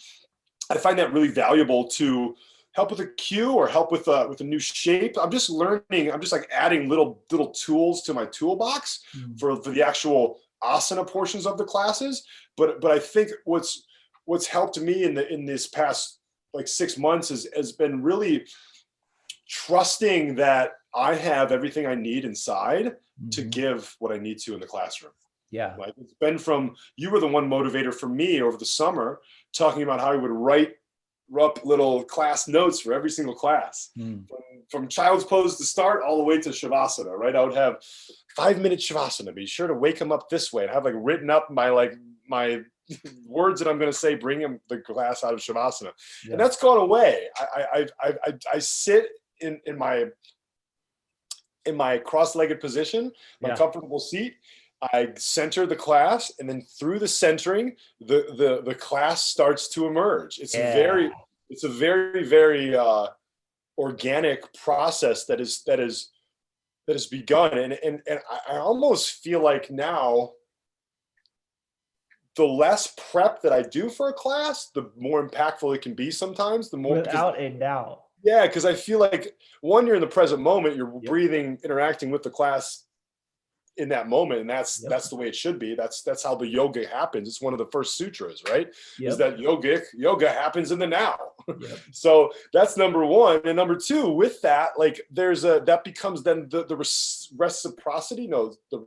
I find that really valuable to help with a cue or help with a new shape. I'm just learning. I'm just like adding little tools to my toolbox for the actual asana portions of the classes. But I think what's helped me in this past 6 months has been really trusting that I have everything I need inside to give what I need to in the classroom. Yeah. Like it's been you were the one motivator for me over the summer, talking about how I would write up little class notes for every single class, from child's pose to start all the way to Shavasana, right? I would have 5-minute Shavasana, be sure to wake them up this way, and have written up my words that I'm going to say, bring them the class out of Shavasana. And that's gone away. I sit in my cross-legged position, my comfortable seat. I center the class, and then through the centering, the class starts to emerge. It's a very, very organic process that has begun. And I almost feel like now, the less prep that I do for a class, the more impactful it can be sometimes. Without a doubt. Yeah, because I feel like you're in the present moment, you're breathing, interacting with the class in that moment, and that's the way it should be. That's how the yoga happens. It's one of the first sutras, right? Is that yoga happens in the now. Yep. So that's number one. And number two, with that, like that becomes then the reciprocity, no, the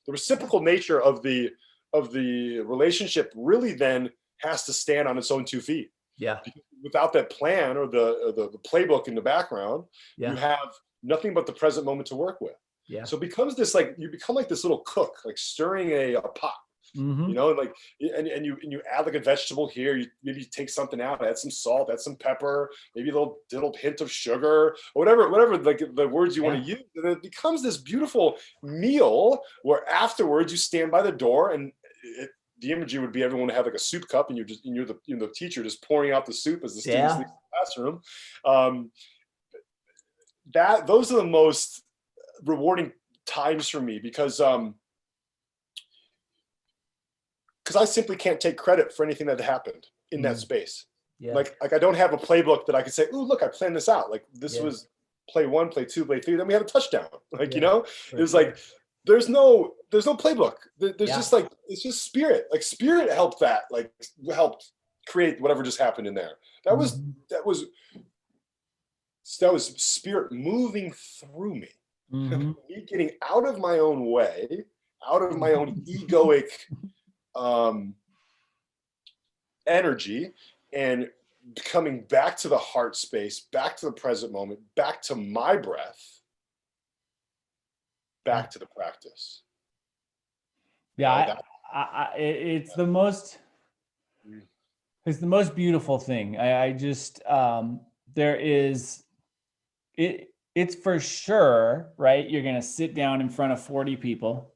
reciprocal nature of the relationship really then has to stand on its own 2 feet. Yeah. Because without that plan or the playbook in the background, yeah. you have nothing but the present moment to work with. Yeah. So it becomes this, like, you become like this little cook, like stirring a pot. Mm-hmm. You know, like, and you add like a vegetable here. You maybe take something out, add some salt, add some pepper, maybe a little hint of sugar, or whatever like the words you want to use. And it becomes this beautiful meal where afterwards you stand by the door, and the imagery would be everyone to have like a soup cup, and you're the teacher just pouring out the soup as the students leave the classroom. Those are the most rewarding times for me, because I simply can't take credit for anything that happened in that space. Yeah. Like I don't have a playbook that I could say, "Oh, look, I planned this out. Like this was play 1, play 2, play 3. Then we had a touchdown." Like, you know, it was like, there's no playbook. There's just like, it's just spirit. Like spirit helped create whatever just happened in there. That was spirit moving through me. Mm-hmm. Me getting out of my own way, out of my own egoic energy, and coming back to the heart space, back to the present moment, back to my breath, back to the practice. Yeah, it's the most beautiful thing. I just it's for sure, right? You're going to sit down in front of 40 people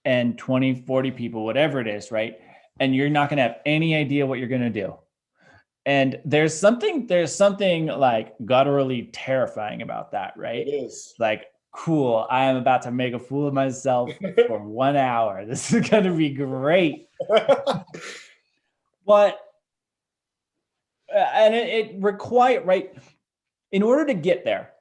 and 20, 40 people, whatever it is, right? And you're not going to have any idea what you're going to do. And there's something like gutturally terrifying about that, right? It is. Like, cool, I am about to make a fool of myself for 1 hour. This is going to be great. But, and it requires, right? In order to get there,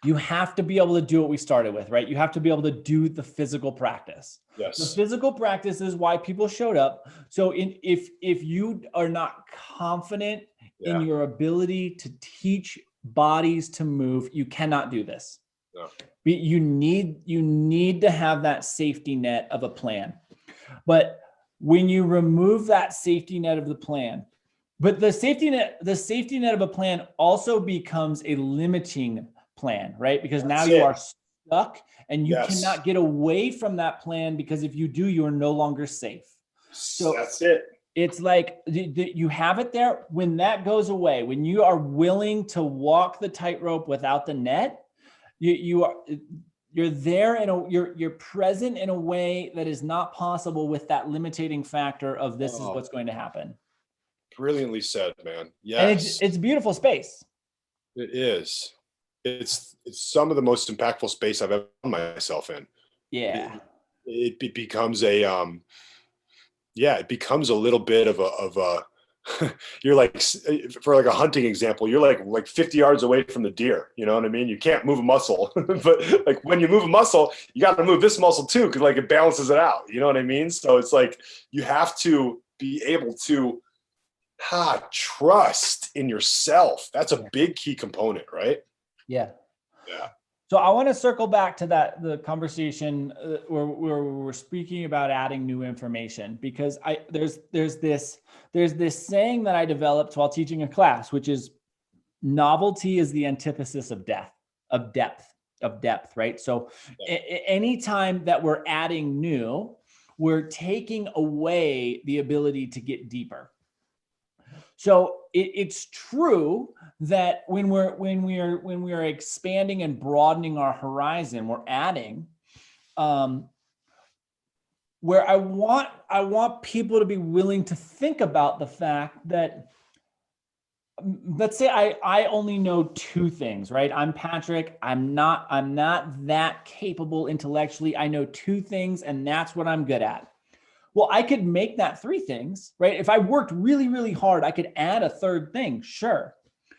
you have to be able to do what we started with, right? You have to be able to do the physical practice. Yes. The physical practice is why people showed up. So if you are not confident in your ability to teach bodies to move, you cannot do this. No. You need to have that safety net of a plan. But when you remove that safety net of the plan, but the safety net of a plan also becomes a limiting plan, right? Because now you are stuck and you cannot get away from that plan, because if you do, you are no longer safe. So that's it. It's like you have it there. When that goes away, when you are willing to walk the tightrope without the net, you're there and you're present in a way that is not possible with that limiting factor of this is what's going to happen. Brilliantly said, man. Yes. And it's beautiful space. It is. It's some of the most impactful space I've ever found myself in. Yeah. It becomes it becomes a little bit of a you're like, for like a hunting example, you're like 50 yards away from the deer. You know what I mean? You can't move a muscle, but like when you move a muscle, you got to move this muscle too, because like it balances it out. You know what I mean? So it's like you have to be able to trust in yourself. That's a big key component, right? Yeah. Yeah. So I want to circle back to the conversation where we're speaking about adding new information, because there's this saying that I developed while teaching a class, which is novelty is the antithesis of depth, right? So anytime that we're adding new, we're taking away the ability to get deeper. So it's true that when we are expanding and broadening our horizon, we're adding. Where I want people to be willing to think about the fact that, let's say I only know 2 things, right? I'm Patrick. I'm not that capable intellectually. I know 2 things, and that's what I'm good at. Well, I could make that 3 things, right? If I worked really, really hard, I could add a 3rd thing, sure.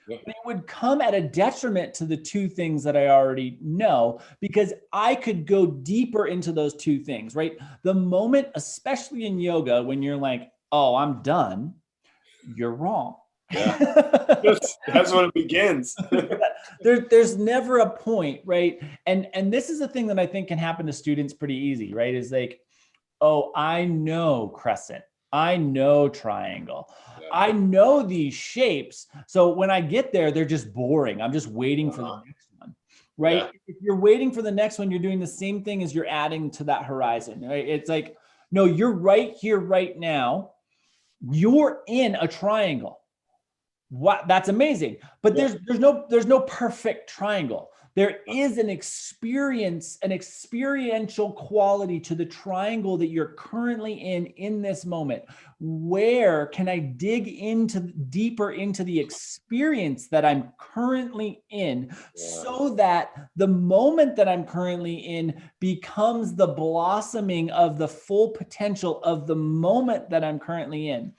Yeah. But it would come at a detriment to the 2 things that I already know, because I could go deeper into those 2 things, right? The moment, especially in yoga, when you're like, oh, I'm done, you're wrong. Yeah. That's when it begins. There's never a point, right? And this is a thing that I think can happen to students pretty easy, right? Is like, oh, I know crescent. I know triangle. Yeah. I know these shapes. So when I get there, they're just boring. I'm just waiting for the next one, right? Yeah. If you're waiting for the next one, you're doing the same thing as you're adding to that horizon, right? It's like, no, you're right here, right now. You're in a triangle. What? That's amazing. But there's no perfect triangle. There is an experiential quality to the triangle that you're currently in this moment. Where can I dig deeper into the experience that I'm currently in, so that the moment that I'm currently in becomes the blossoming of the full potential of the moment that I'm currently in.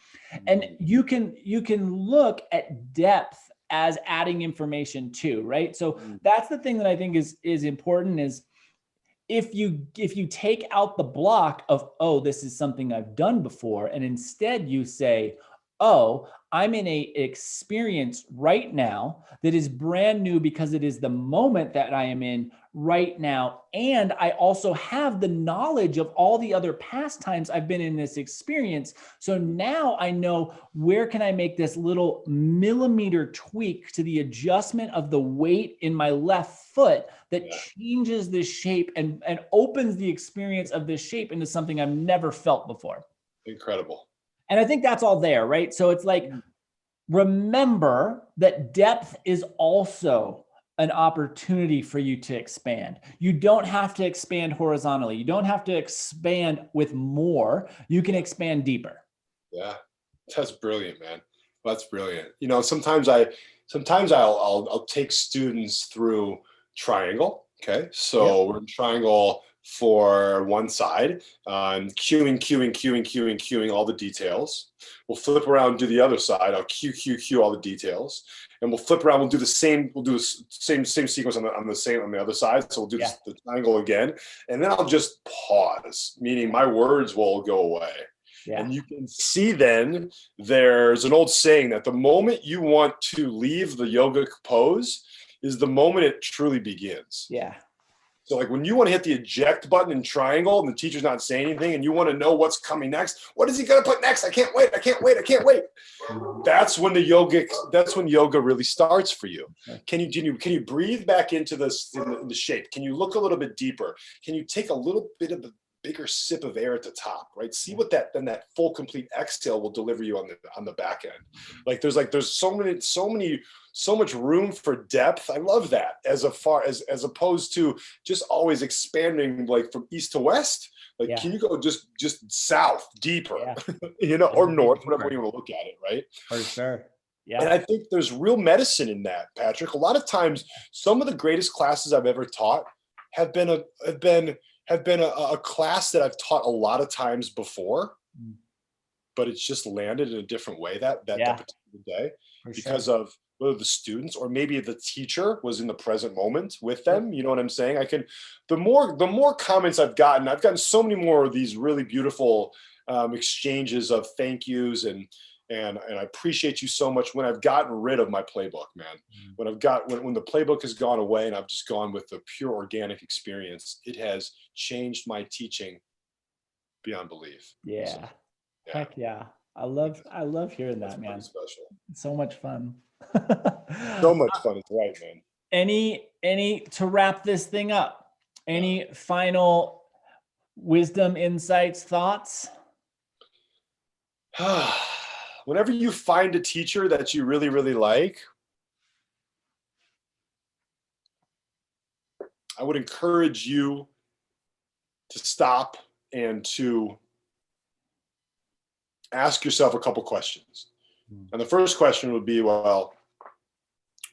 And you can look at depth as adding information too, right? So that's the thing that I think is important, is if you take out the block of, oh, this is something I've done before, and instead you say, oh, I'm in a experience right now that is brand new because it is the moment that I am in right now. And I also have the knowledge of all the other past times I've been in this experience. So now I know, where can I make this little millimeter tweak to the adjustment of the weight in my left foot that changes the shape and opens the experience of this shape into something I've never felt before. Incredible. And I think that's all there, right? So it's like, remember that depth is also an opportunity for you to expand. You don't have to expand horizontally. You don't have to expand with more. You can expand deeper. Yeah, that's brilliant, man. That's brilliant. You know, sometimes I'll take students through triangle. Okay, so we're in triangle for one side, queuing all the details. We'll flip around and do the other side. I'll queue all the details, and we'll flip around. We'll do the same sequence on the other side. So we'll do the triangle again, and then I'll just pause, meaning my words will go away. Yeah. And you can see then there's an old saying that the moment you want to leave the yogic pose is the moment it truly begins. Yeah. So like when you want to hit the eject button in triangle and the teacher's not saying anything and you want to know what's coming next, what is he going to put next? I can't wait. That's when yoga really starts for you. Can you breathe back into the shape? Can you look a little bit deeper? Can you take a little bit of a bigger sip of air at the top, right? See what that full complete exhale will deliver you on the back end. Like there's so much room for depth. I love that as opposed to just always expanding like from east to west. Like, can you go just south deeper, or north, whatever you want to look at it, right? For sure. Yeah. And I think there's real medicine in that, Patrick. A lot of times, some of the greatest classes I've ever taught have been a class that I've taught a lot of times before, but it's just landed in a different way that particular day because of whether the students or maybe the teacher was in the present moment with them. You know what I'm saying? The more comments I've gotten so many more of these really beautiful exchanges of thank yous and I appreciate you so much when I've gotten rid of my playbook, man. When the playbook has gone away and I've just gone with the pure organic experience, it has changed my teaching beyond belief. Yeah. So, heck yeah. I love hearing that, man. Special. It's so much fun. So much fun. It's right, man. Any to wrap this thing up, any final wisdom, insights, thoughts? Whenever you find a teacher that you really, really like, I would encourage you to stop and to ask yourself a couple questions. And the first question would be, well,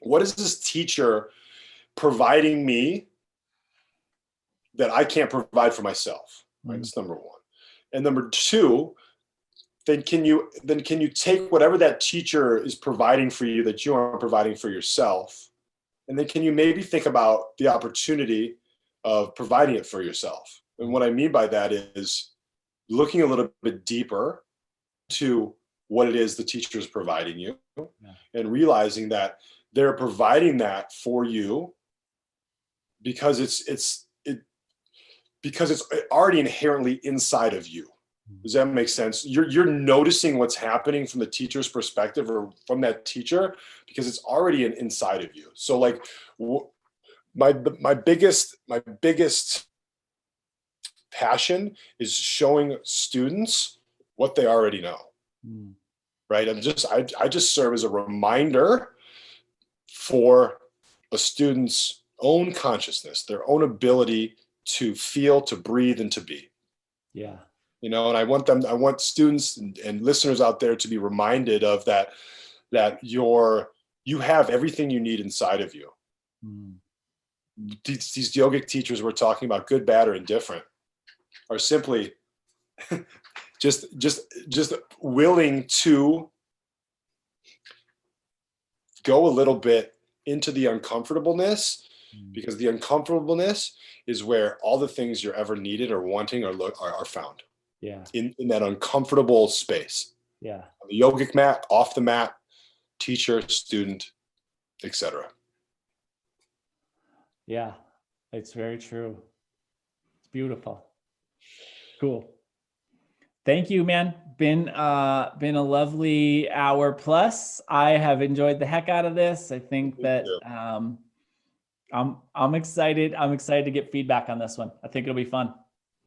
what is this teacher providing me that I can't provide for myself? Right? That's number one. And number two, then can you take whatever that teacher is providing for you that you aren't providing for yourself, and then can you maybe think about the opportunity of providing it for yourself? And what I mean by that is looking a little bit deeper to what it is the teacher is providing you, and realizing that they're providing that for you because it's already inherently inside of you. Does that make sense? You're noticing what's happening from the teacher's perspective or from that teacher because it's already inside of you. So like my biggest passion is showing students what they already know. Right? I just serve as a reminder for a student's own consciousness, their own ability to feel, to breathe, and to be. Yeah. You know, and I want students and listeners out there to be reminded of that you have everything you need inside of you. These yogic teachers we're talking about, good, bad, or indifferent, are simply just willing to go a little bit into the uncomfortableness, because the uncomfortableness is where all the things you're ever needed or wanting are found. Yeah. In that uncomfortable space. Yeah. On the yogic mat, off the mat, teacher, student, etc. Yeah, it's very true. It's beautiful. Cool. Thank you, man. Been a lovely hour plus. I have enjoyed the heck out of this. I think that I'm excited. I'm excited to get feedback on this one. I think it'll be fun.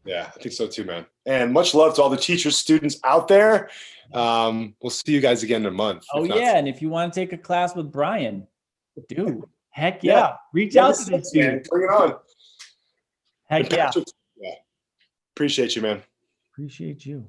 Yeah, I think so too, man. And much love to all the teachers, students out there. We'll see you guys again in a month. Oh yeah, and if you want to take a class with Brian, dude, heck yeah. Reach out to this dude. Bring it on. Heck yeah. Appreciate you, man. Appreciate you.